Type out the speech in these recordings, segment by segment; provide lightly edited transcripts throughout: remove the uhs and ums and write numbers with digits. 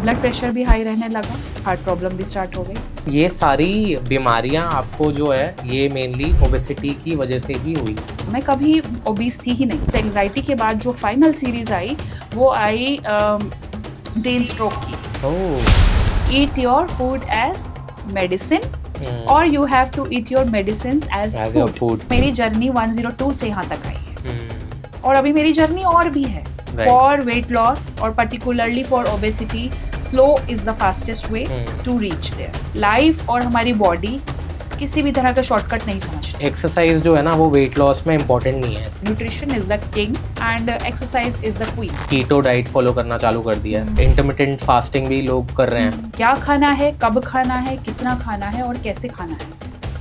Blood pressure भी high रहने लगा, हार्ट प्रॉब्लम भी स्टार्ट हो गई। ये सारी बीमारियां आपको जो है ये मेनली ओबेसिटी की वजह से ही हुई? मैं कभी ओबीस थी ही नहीं। एंग्जाइटी के बाद जो फाइनल सीरीज आई वो आई ब्रेन स्ट्रोक की। Oh. Eat your food as medicine और you have to eat your medicine as food. मेरी जर्नी 102 से यहाँ तक आई है और अभी मेरी जर्नी और भी है फॉर वेट लॉस और particularly for obesity. Slow is the fastest way to reach there. Life और हमारी बॉडी किसी भी तरह का शॉर्टकट नहीं समझती। एक्सरसाइज जो है ना वो वेट लॉस में इम्पोर्टेंट नहीं है। Nutrition is the king and exercise is the queen. Keto diet follow करना चालू कर दिया है, इंटरमिटेंट फास्टिंग भी लोग कर रहे हैं। क्या खाना है, कब खाना है, कितना खाना है और कैसे खाना है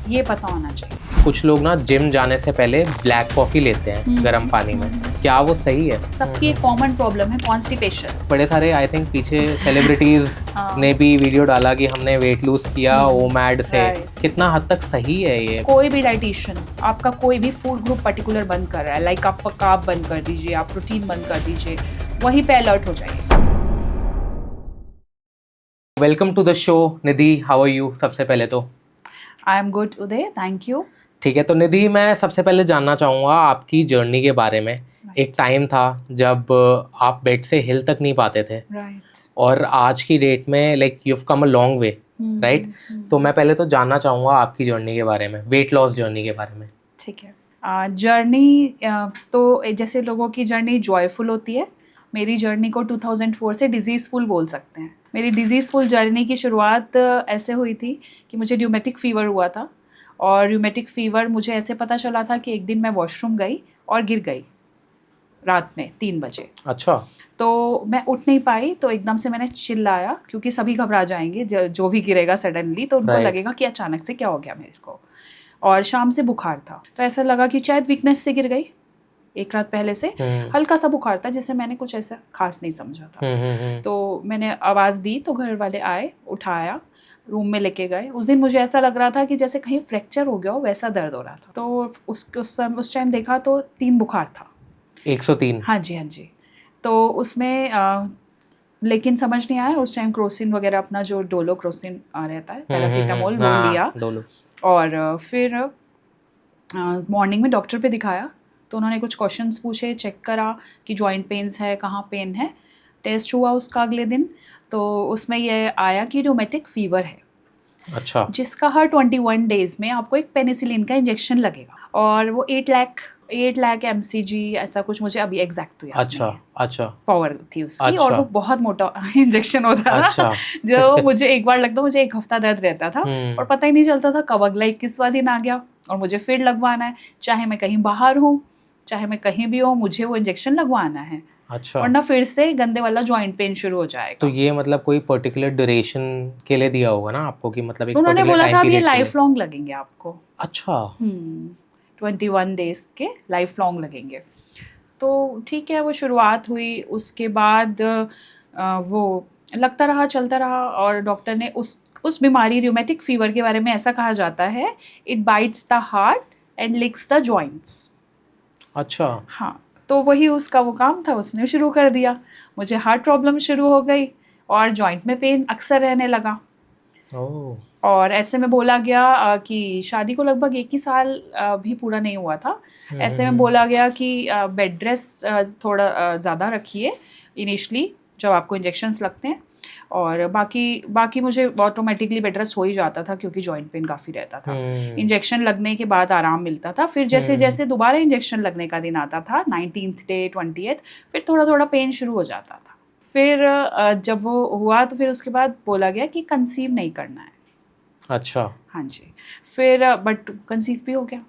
ये पता होना चाहिए। कुछ लोग ना जिम जाने से पहले ब्लैक कॉफी लेते हैं गर्म पानी में, क्या वो सही है? सबकी एक कॉमन प्रॉब्लम है कॉन्स्टिपेशन। बड़े सारे आई थिंक पीछे सेलिब्रिटीज ने भी वीडियो डाला कि हमने वेट लूज किया ओमैड से। कितना हद तक सही है ये? कोई भी डाइटिशियन आपका कोई भी फूड ग्रुप पर्टिकुलर बंद कर रहा है, लाइक आप कार्ब बंद कर दीजिए, आप प्रोटीन बंद कर दीजिए, वहीं पे अलर्ट हो जाइए। Welcome to the show Nidhi, how are you? सबसे पहले तो I am good Uday, thank you. ठीक है, तो निधि मैं सबसे पहले जानना चाहूँगा आपकी जर्नी के बारे में। एक टाइम था जब आप बेड से हिल तक नहीं पाते थे, और आज की डेट में like you have come a long way, right? तो मैं पहले तो जानना चाहूँगा आपकी जर्नी के बारे में, वेट लॉस जर्नी के बारे में। ठीक है। जर्नी तो जैसे लोगों की जर्नी जॉयफुल होती है, मेरी जर्नी को 2004 से डिजीज़फुल बोल सकते हैं। मेरी डिजीज़फुल जर्नी की शुरुआत ऐसे हुई थी कि मुझे र्यूमेटिक फ़ीवर हुआ था, और र्यूमेटिक फ़ीवर मुझे ऐसे पता चला था कि एक दिन मैं वॉशरूम गई और गिर गई रात में 3 बजे। अच्छा। तो मैं उठ नहीं पाई, तो एकदम से मैंने चिल्लाया, क्योंकि सभी घबरा जाएंगे जो भी गिरेगा सडनली, तो उनको लगेगा कि अचानक से क्या हो गया मेरे को। और शाम से बुखार था, तो ऐसा लगा कि शायद वीकनेस से गिर गई। एक रात पहले से हल्का सा बुखार था, जिसे मैंने कुछ ऐसा खास नहीं समझा था। तो मैंने आवाज़ दी तो घर वाले आए, उठाया, रूम में लेके गए। उस दिन मुझे ऐसा लग रहा था कि जैसे कहीं फ्रैक्चर हो गया हो, वैसा दर्द हो रहा था। तो उस टाइम देखा तो 3 बुखार था। 103? हाँ जी, हाँ जी। तो उसमें लेकिन समझ नहीं आया उस टाइम। क्रोसिन वगैरह अपना जो डोलो क्रोसिन रहता है, पैरासीटामोल, वो लिया। और फिर मॉर्निंग में डॉक्टर पे दिखाया, तो उन्होंने कुछ क्वेश्चंस पूछे, चेक करा कि जॉइंट पेन्स है, कहाँ पेन है। टेस्ट हुआ उसका अगले दिन, तो उसमें ये आया कि र्यूमेटिक फ़ीवर है। अच्छा। जिसका हर 21 डेज़ में आपको एक पेनिसिलिन का इंजेक्शन लगेगा, और वो 8 लाख mcg ऐसा कुछ, मुझे अभी एग्जैक्ट तो याद नहीं है। अच्छा। पावर थी उसकी। अच्छा। और वो बहुत मोटा इंजेक्शन होता था। जो मुझे एक बार लगता, मुझे 1 हफ्ता दर्द रहता था और पता ही नहीं चलता था कब अगला 21वां दिन आ गया, और मुझे फिर लगवाना है। चाहे मैं कहीं बाहर हूँ, चाहे मैं कहीं भी हूँ, मुझे वो इंजेक्शन लगवाना है। अच्छा। वरना फिर से गंदे वाला जॉइंट पेन शुरू हो जाएगा। तो ये मतलब कोई पर्टिकुलर ड्यूरेशन के लिए दिया होगा ना आपको, कि मतलब एक उन्होंने बोला था अब ये लाइफ लाइफ लॉन्ग लगेंगे आपको। अच्छा। 21 डेज़ के लाइफ लॉन्ग लगेंगे। तो ठीक है, वो शुरुआत हुई। उसके बाद वो लगता रहा, चलता रहा, और डॉक्टर ने उस बीमारी र्यूमेटिक फ़ीवर के बारे में ऐसा कहा जाता है, it bytes the heart and लिक्स the joints. अच्छा। हाँ, तो वही उसका वो काम था, उसने शुरू कर दिया। मुझे हार्ट प्रॉब्लम शुरू हो गई और जॉइंट में पेन अक्सर रहने लगा। और ऐसे में बोला गया कि शादी को लगभग 1 ही साल भी पूरा नहीं हुआ था। ऐसे में बोला गया कि बेड रेस्ट थोड़ा ज़्यादा रखिए इनिशियली, जब आपको इंजेक्शंस लगते हैं, और बाकी मुझे ऑटोमेटिकली बेड रेस्ट हो ही जाता था, क्योंकि जॉइंट पेन काफ़ी रहता था। इंजेक्शन लगने के बाद आराम मिलता था। फिर जैसे जैसे दोबारा इंजेक्शन लगने का दिन आता था, 19th डे, 20th, फिर थोड़ा थोड़ा पेन शुरू हो जाता था। फिर जब वो हुआ तो फिर उसके बाद बोला गया कि कंसीव नहीं करना है। अच्छा। हाँ जी। फिर बट कंसीव भी हो गया।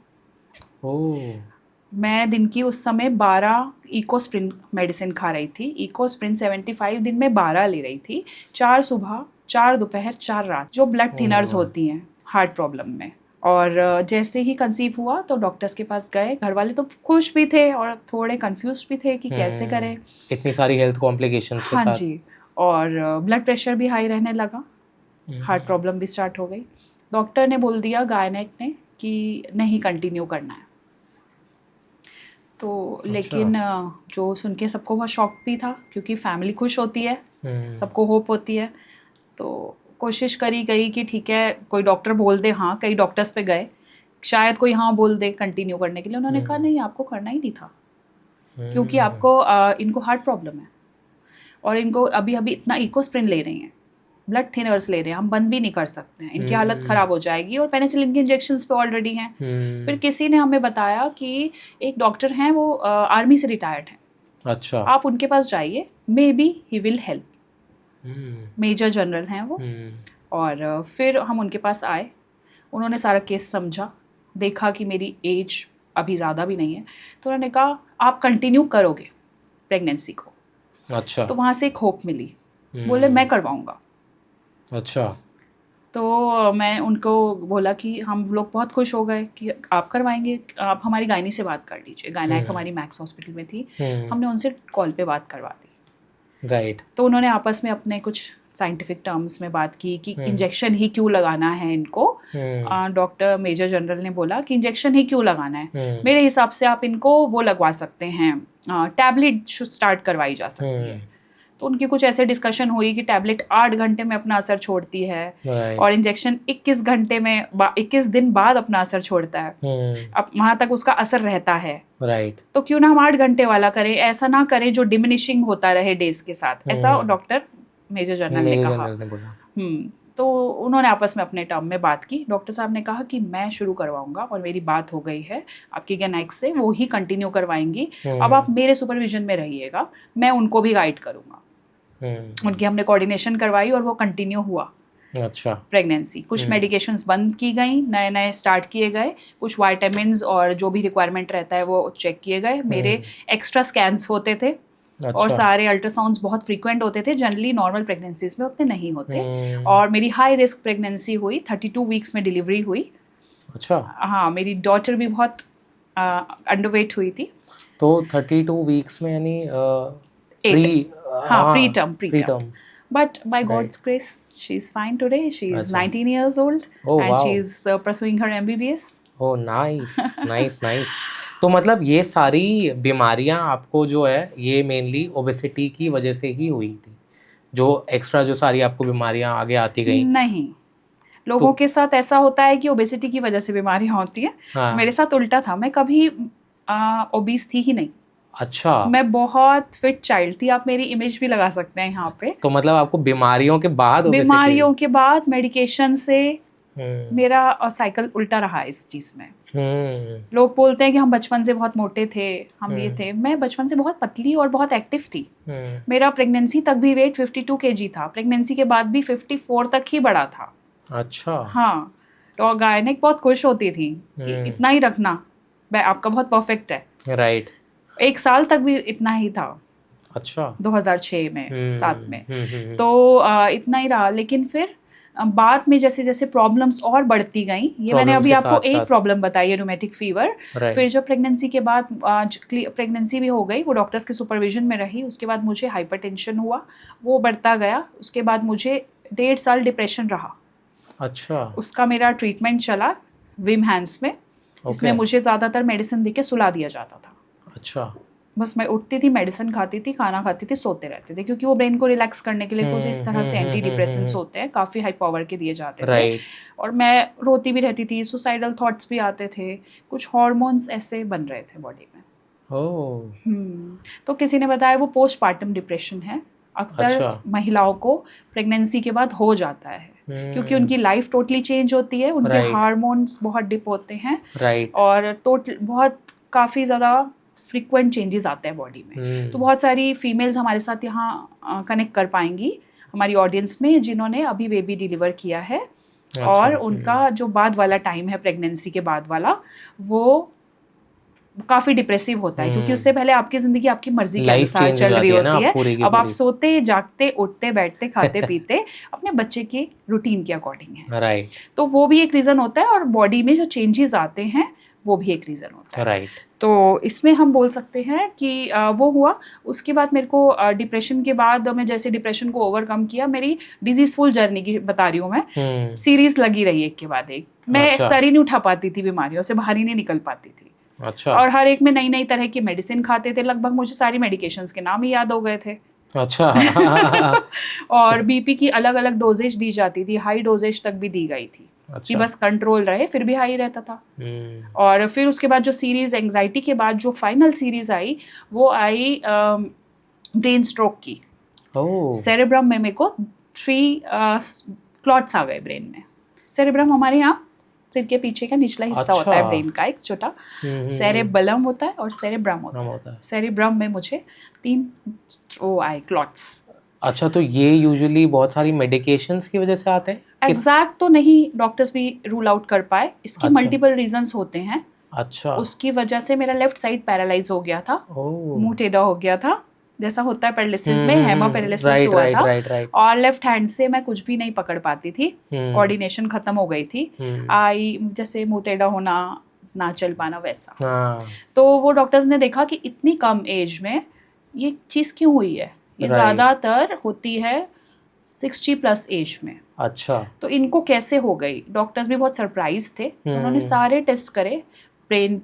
मैं दिन की उस समय 12 इकोस्प्रिन मेडिसिन खा रही थी। इकोस्प्रिन 75 दिन में 12 ले रही थी, 4 सुबह, 4 दोपहर, 4 रात, जो ब्लड थिनर्स होती हैं हार्ट प्रॉब्लम में। और जैसे ही कंसीव हुआ तो डॉक्टर्स के पास गए। घर वाले तो खुश भी थे और थोड़े कंफ्यूज भी थे कि कैसे करें, इतनी सारी हेल्थ कॉम्प्लिकेशंस के साथ। हाँ जी। और ब्लड प्रेशर भी हाई रहने लगा, हार्ट प्रॉब्लम भी स्टार्ट हो गई। डॉक्टर ने बोल दिया, गायनेक ने, कि नहीं कंटिन्यू करना है। तो लेकिन जो सुन के सबको बहुत शॉक भी था, क्योंकि फैमिली खुश होती है सबको होप होती है। तो कोशिश करी गई कि ठीक है कोई डॉक्टर बोल दे हाँ, कई डॉक्टर्स पे गए, शायद कोई हाँ बोल दे कंटिन्यू करने के लिए। उन्होंने कहा नहीं, आपको करना ही नहीं था, क्योंकि आपको इनको हार्ट प्रॉब्लम है और इनको अभी अभी इतना इकोस्प्रिन ले रही हैं, ब्लड थिनर्स ले रहे हैं, हम बंद भी नहीं कर सकते हैं, इनकी हालत ख़राब हो जाएगी, और पेनिसिलिन के इंजेक्शंस पे ऑलरेडी हैं। फिर किसी ने हमें बताया कि एक डॉक्टर हैं, वो आर्मी से रिटायर्ड हैं, अच्छा, आप उनके पास जाइए, maybe he will help, major general हैं वो। और फिर हम उनके पास आए, उन्होंने सारा केस समझा, देखा कि मेरी एज अभी ज़्यादा भी नहीं है, तो उन्होंने कहा आप कंटिन्यू करोगे प्रेगनेंसी को। अच्छा, तो वहाँ से एक होप मिली, बोले मैं करवाऊँगा। अच्छा, तो मैं उनको बोला कि हम लोग बहुत खुश हो गए कि आप करवाएंगे, आप हमारी गायनी से बात कर लीजिए। गायनाक हमारी मैक्स हॉस्पिटल में थी, हमने उनसे कॉल पे बात करवा दी। राइट। तो उन्होंने आपस में अपने कुछ साइंटिफिक टर्म्स में बात की कि इंजेक्शन ही क्यों लगाना है इनको। डॉक्टर मेजर जनरल ने बोला कि इंजेक्शन ही क्यों लगाना है, मेरे हिसाब से आप इनको वो लगवा सकते हैं, टैबलेट स्टार्ट करवाई जा सकती है। तो उनकी कुछ ऐसे डिस्कशन हुई कि टैबलेट 8 घंटे में अपना असर छोड़ती है, और इंजेक्शन 21 घंटे में 21 दिन बाद अपना असर छोड़ता है, अब वहाँ तक उसका असर रहता है। राइट। तो क्यों ना हम 8 घंटे वाला करें, ऐसा ना करें जो डिमिनिशिंग होता रहे डेज के साथ, ऐसा डॉक्टर मेजर जनरल ने कहा। तो उन्होंने आपस में अपने टर्म में बात की। डॉक्टर साहब ने कहा कि मैं शुरू करवाऊंगा और मेरी बात हो गई है आपकी गायनेक से, वो ही कंटिन्यू करवाएंगी, अब आप मेरे सुपरविजन में रहिएगा, मैं उनको भी गाइड करूंगा। उनकी हमने कोऑर्डिनेशन करवाई और वो कंटिन्यू हुआ। अच्छा। प्रेगनेंसी, कुछ मेडिकेशंस बंद की गई, नए नए स्टार्ट किए गए, कुछ वाइटामिन्स और जो भी रिक्वायरमेंट रहता है वो चेक किए गए। मेरे एक्स्ट्रा स्कैन्स होते थे। अच्छा। और सारे अल्ट्रासाउंड्स बहुत फ्रीक्वेंट होते थे, जनरली नॉर्मल प्रेगनेंसीज में उतने नहीं होते। और मेरी हाई रिस्क प्रेगनेंसी हुई, 32 वीक्स में डिलीवरी हुई। अच्छा। हाँ, मेरी डॉटर भी बहुत अंडरवेट हुई थी। तो 32 वीक्स में यानी pre term, but by God's grace she is fine today. She is 19 years old and she is pursuing her MBBS. Oh, nice, nice, nice. तो मतलब ये सारी बीमारियां आपको जो है ये मेनली ओबेसिटी की वजह से ही हुई थी, जो एक्स्ट्रा जो सारी आपको बीमारियां आगे आती गई? नहीं, लोगों के साथ ऐसा होता है कि ओबेसिटी की वजह से बीमारियां होती हैं। हाँ। मेरे साथ उल्टा था, मैं कभी ओबीस थी ही नहीं। अच्छा। मैं बहुत फिट चाइल्ड थी, आप मेरी इमेज भी लगा सकते हैं यहाँ पे। तो मतलब आपको बीमारियों के बाद मेडिकेशन से मेरा साइकिल उल्टा रहा इस चीज में। लोग बोलते हैं कि हम बचपन से बहुत मोटे थे, हम ये थे, मैं बचपन से बहुत पतली और बहुत एक्टिव थी। मेरा प्रेगनेंसी तक भी वेट 52 kg था, प्रेगनेंसी के बाद भी 54 तक ही बढ़ा था। अच्छा। हाँ, तो गायनेक बहुत खुश होती थी कि इतना ही रखना, आपका बहुत परफेक्ट है। राइट। 1 साल तक भी इतना ही था। अच्छा। 2006 में 7 में तो इतना ही रहा। लेकिन फिर बाद में जैसे जैसे प्रॉब्लम्स और बढ़ती गई, ये मैंने अभी आपको एक प्रॉब्लम बताई है, रूमेटिक फीवर। फिर जब प्रेगनेंसी के बाद प्रेगनेंसी भी हो गई, वो डॉक्टर्स के सुपरविजन में रही, उसके बाद मुझे हाइपरटेंशन हुआ, वो बढ़ता गया। उसके बाद मुझे 1.5 साल डिप्रेशन रहा। अच्छा। उसका मेरा ट्रीटमेंट चला विम हैंड्स में, जिसमें मुझे ज़्यादातर मेडिसिन दे के सुला दिया जाता था। अच्छा। बस मैं उठती थी, मेडिसिन खाती थी, खाना खाती थी, सोते रहते थे, क्योंकि वो ब्रेन को रिलैक्स करने के लिए कुछ इस तरह से एंटी डिप्रेसेंट्स होते हैं, काफ़ी हाई पावर के दिए जाते थे। और मैं रोती भी रहती थी, सुसाइडल थॉट्स भी आते थे, कुछ हार्मोन्स ऐसे बन रहे थे बॉडी में। तो किसी ने बताया वो पोस्टपार्टम डिप्रेशन है। अक्सर महिलाओं को प्रेगनेंसी के बाद हो जाता है, क्योंकि उनकी लाइफ टोटली चेंज होती है, उनके हार्मोन्स बहुत डिप होते हैं, और बहुत काफ़ी ज़्यादा फ्रीक्वेंट चेंजेस आते हैं बॉडी में। तो बहुत सारी फीमेल्स हमारे साथ यहाँ कनेक्ट कर पाएंगी हमारी ऑडियंस में, जिन्होंने अभी बेबी डिलीवर किया है। और उनका जो बाद वाला टाइम है प्रेगनेंसी के बाद वाला, वो काफ़ी डिप्रेसिव होता है, क्योंकि उससे पहले आपकी ज़िंदगी आपकी मर्जी के अनुसार चल रही होती है। अब आप सोते, जागते, उठते, बैठते, खाते पीते अपने बच्चे के रूटीन के अकॉर्डिंग है। तो वो भी एक रीज़न होता है, और बॉडी में जो चेंजेस आते हैं वो भी एक रीज़न होता है। तो इसमें हम बोल सकते हैं कि वो हुआ। उसके बाद मेरे को डिप्रेशन के बाद मैं जैसे डिप्रेशन को ओवरकम किया, मेरी डिजीजफुल जर्नी की बता रही हूँ मैं, सीरीज लगी रही एक के बाद एक। मैं सर ही नहीं उठा पाती थी, बीमारियों से बाहर ही नहीं निकल पाती थी। अच्छा। और हर एक में नई नई तरह की मेडिसिन खाते थे, लगभग मुझे सारी मेडिकेशंस के नाम ही याद हो गए थे। अच्छा और बीपी की अलग अलग डोजेज दी जाती थी, हाई डोजेज तक भी दी गई थी कि बस कंट्रोल रहे, फिर भी हाई रहता था। और फिर उसके बाद जो सीरीज एंजाइटी के बाद जो फाइनल सीरीज आई वो आई ब्रेन स्ट्रोक की। सेरेब्रम में मेरे को 3 क्लॉट्स आ गए ब्रेन में। सेरेब्रम हमारे यहाँ सिर के पीछे का निचला हिस्सा होता है ब्रेन का, एक छोटा सेरेबलम होता है और सेरेब्रम होता है। सेरेब्रम में मुझे 3 वो आए क्लॉट्स। अच्छा, तो ये यूजुअली बहुत सारी मेडिकेशंस की वजह से आते हैं? एग्जैक्ट तो नहीं डॉक्टर्स भी रूल आउट कर पाए, इसके मल्टीपल रीजंस होते हैं। अच्छा, उसकी वजह से मेरा लेफ्ट साइड पैरालाइज हो गया था, मुंह टेढ़ा हो गया था, जैसा होता है पैरालिसिस में, हेमा पैरालिसिस हुआ था। और लेफ्ट हैंड से मैं कुछ भी नहीं पकड़ पाती थी, कोऑर्डिनेशन खत्म हो गई थी। आई जैसे मुंह टेढ़ा होना, ना चल पाना, वैसा। तो वो डॉक्टर्स ने देखा कि इतनी कम एज में ये चीज़ क्यों हुई है, ये ज़्यादातर होती है 60 प्लस एज में। अच्छा, तो इनको कैसे हो गई? डॉक्टर्स भी बहुत सरप्राइज थे। तो उन्होंने सारे टेस्ट करे, ब्रेन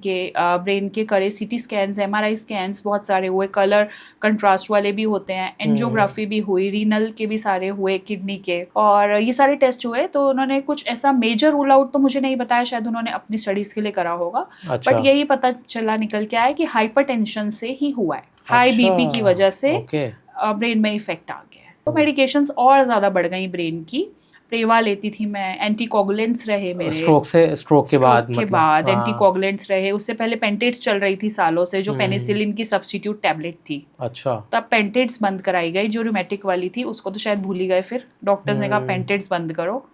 के करे, सीटी स्कैन्स, एमआरआई स्कैन्स बहुत सारे हुए, कलर कंट्रास्ट वाले भी होते हैं, एंजियोग्राफी भी हुई, रीनल के भी सारे हुए, किडनी के, और ये सारे टेस्ट हुए। तो उन्होंने कुछ ऐसा मेजर रूल आउट तो मुझे नहीं बताया, शायद उन्होंने अपनी स्टडीज के लिए करा होगा। अच्छा। बट यही पता चला निकल के आया कि हाइपरटेंशन से ही हुआ है, हाई बीपी की वजह से ब्रेन में इफेक्ट आ गया है। तो मेडिकेशंस और ज़्यादा बढ़ गई ब्रेन की। प्रेवा लेती थी मैं, एंटीकोगुलेंट्स रहे मेरे स्ट्रोक के बाद एंटीकोगुलेंट्स रहे। उससे पहले पेंटेट्स चल रही थी सालों से, जो पेनिसिलिन की सब्स्टिट्यूट टैबलेट थी। अच्छा, तब पेंटेट्स बंद कराई गई, जो रूमेटिक वाली थी उसको तो शायद भूल ही गए। फिर डॉक्टर्स ने कहा पेंटेट्स बंद करो,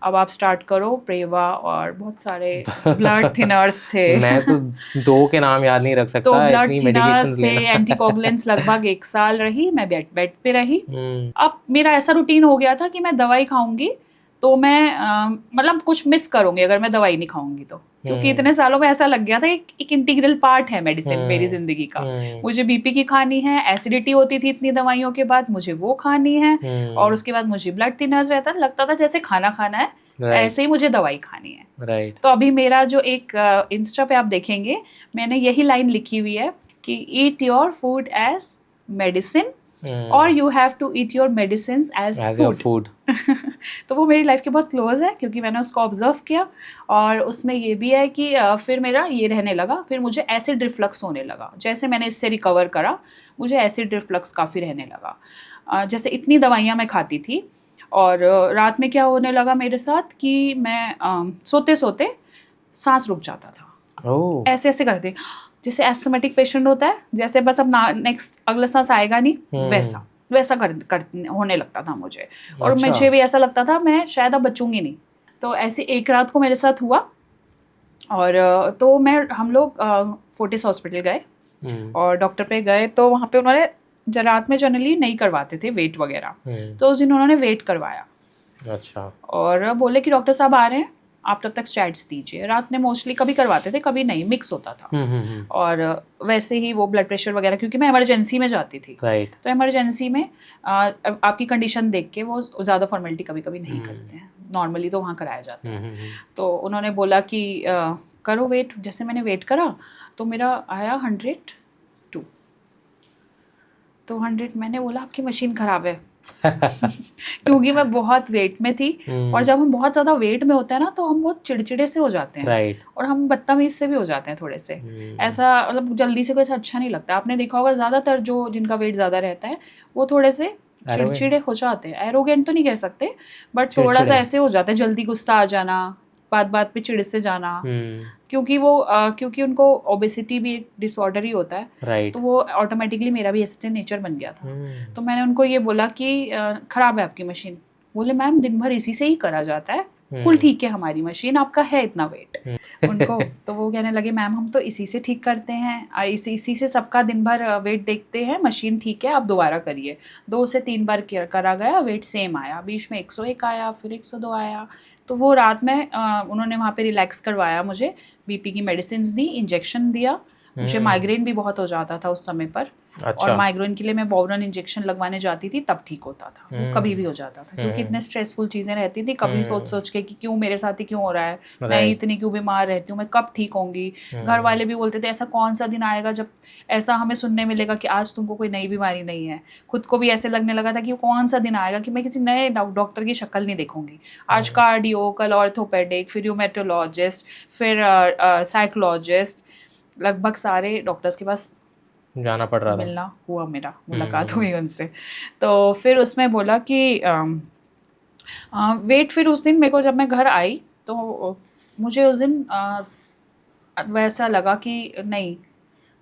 अब आप स्टार्ट करो प्रेवा, और बहुत सारे ब्लड थिनर्स थे। मैं तो 2 के नाम याद नहीं रख सकता। तो ब्लड थिनर्स थे, एंटीकोगुलेंट्स लगभग 1 साल रही, मैं बेड पे रही। अब मेरा ऐसा रूटीन हो गया था कि मैं दवाई खाऊंगी तो मैं मतलब कुछ मिस करूंगी अगर मैं दवाई नहीं खाऊंगी तो, क्योंकि इतने सालों में ऐसा लग गया था एक इंटीग्रल पार्ट है मेडिसिन मेरी जिंदगी का। मुझे बीपी की खानी है, एसिडिटी होती थी इतनी दवाइयों के बाद, मुझे वो खानी है, और उसके बाद मुझे ब्लड थिनर्स रहता, लगता था जैसे खाना खाना है, ऐसे ही मुझे दवाई खानी है। तो अभी मेरा जो एक इंस्टा पे आप देखेंगे, मैंने यही लाइन लिखी हुई है कि eat your food as medicine और you have to eat your medicine as food. तो वो मेरी लाइफ के बहुत क्लोज है, क्योंकि मैंने उसको ऑब्जर्व किया। और उसमें ये भी है कि फिर मेरा ये रहने लगा, फिर मुझे एसिड रिफ्लक्स होने लगा। जैसे मैंने इससे रिकवर करा, मुझे एसिड रिफ्लक्स काफ़ी रहने लगा। जैसे इतनी दवाइयाँ मैं खाती थी, और रात में क्या होने लगा मेरे साथ कि मैं सोते सोते सांस रुक जाता था। ऐसे ऐसे करते, जैसे एस्थमेटिक पेशेंट होता है, जैसे बस अब नेक्स्ट अगला सांस आएगा नहीं, वैसा कर होने लगता था मुझे। और मुझे भी ऐसा लगता था मैं शायद अब बचूंगी नहीं। तो ऐसे एक रात को मेरे साथ हुआ, और तो हम लोग फोर्टिस हॉस्पिटल गए और डॉक्टर पे गए। तो वहाँ पे उन्होंने रात में जनरली नहीं करवाते थे वेट वगैरह, तो उस दिन उन्होंने वेट करवाया। अच्छा। और बोले कि डॉक्टर साहब आ रहे हैं, आप तब तक स्टैट्स दीजिए। रात में मोस्टली कभी करवाते थे, कभी नहीं, मिक्स होता था। और वैसे ही वो ब्लड प्रेशर वगैरह, क्योंकि मैं इमरजेंसी में जाती थी, तो इमरजेंसी में आपकी कंडीशन देख के वो ज़्यादा फॉर्मेलिटी कभी कभी नहीं करते हैं, नॉर्मली तो वहाँ कराया जाता है। तो उन्होंने बोला कि करो वेट। जैसे मैंने वेट करा तो मेरा आया 102। तो 100 मैंने बोला आपकी मशीन ख़राब है क्योंकि मैं बहुत वेट में थी। और जब हम बहुत ज़्यादा वेट में होते हैं ना, तो हम बहुत चिड़चिड़े से हो जाते हैं, और हम बदतमीज से भी हो जाते हैं थोड़े से। ऐसा मतलब जल्दी से कोई अच्छा नहीं लगता। आपने देखा होगा ज़्यादातर जो जिनका वेट ज़्यादा रहता है वो थोड़े से चिड़चिड़े हो जाते हैं। एरोगेंट तो नहीं कह सकते, बट थोड़ा सा ऐसे हो जाता है, जल्दी गुस्सा आ जाना, बात बात पे चिड़ से जाना, क्योंकि उनको ओबेसिटी भी एक डिसऑर्डर ही होता है। तो वो ऑटोमेटिकली मेरा भी ऐसे नेचर बन गया था। तो मैंने उनको ये बोला कि ख़राब है आपकी मशीन। बोले मैम दिन भर इसी से ही करा जाता है, बिल्कुल ठीक है हमारी मशीन, आपका है इतना वेट उनको। तो वो कहने लगे मैम हम तो इसी से ठीक करते हैं, इसी से सबका दिन भर वेट देखते हैं, मशीन ठीक है आप दोबारा करिए। 2 से 3 बार करा गया, वेट सेम आया, बीच में 101 आया, फिर 102 आया। तो वो रात में उन्होंने वहाँ पे रिलैक्स करवाया मुझे, बीपी की मेडिसिन दी, इंजेक्शन दिया, मुझे माइग्रेन भी बहुत हो जाता था उस समय पर। और माइग्रेन के लिए मैं वोवरन इंजेक्शन लगवाने जाती थी, तब ठीक होता था। वो कभी भी हो जाता था, क्योंकि इतने स्ट्रेसफुल चीज़ें रहती थी, कभी सोच के कि क्यों मेरे साथ ही क्यों हो रहा है, मैं इतनी क्यों बीमार रहती हूँ, मैं कब ठीक होंगी। घर वाले भी बोलते थे ऐसा कौन सा दिन आएगा जब ऐसा हमें सुनने मिलेगा कि आज तुमको कोई नई बीमारी नहीं है। खुद को भी ऐसे लगने लगा था कि कौन सा दिन आएगा कि मैं किसी नए डॉक्टर की शक्ल नहीं देखूंगी। आज कार्डियो, कल ऑर्थोपेडिक, फिर र्यूमेटोलॉजिस्ट, फिर साइकोलॉजिस्ट, लगभग सारे डॉक्टर्स के पास जाना पड़ रहा था। मिलना हुआ, मेरा मुलाकात हुई उनसे। तो फिर उसमें बोला कि वेट, फिर उस दिन मेरे को जब मैं घर आई तो मुझे उस दिन वैसा लगा कि नहीं,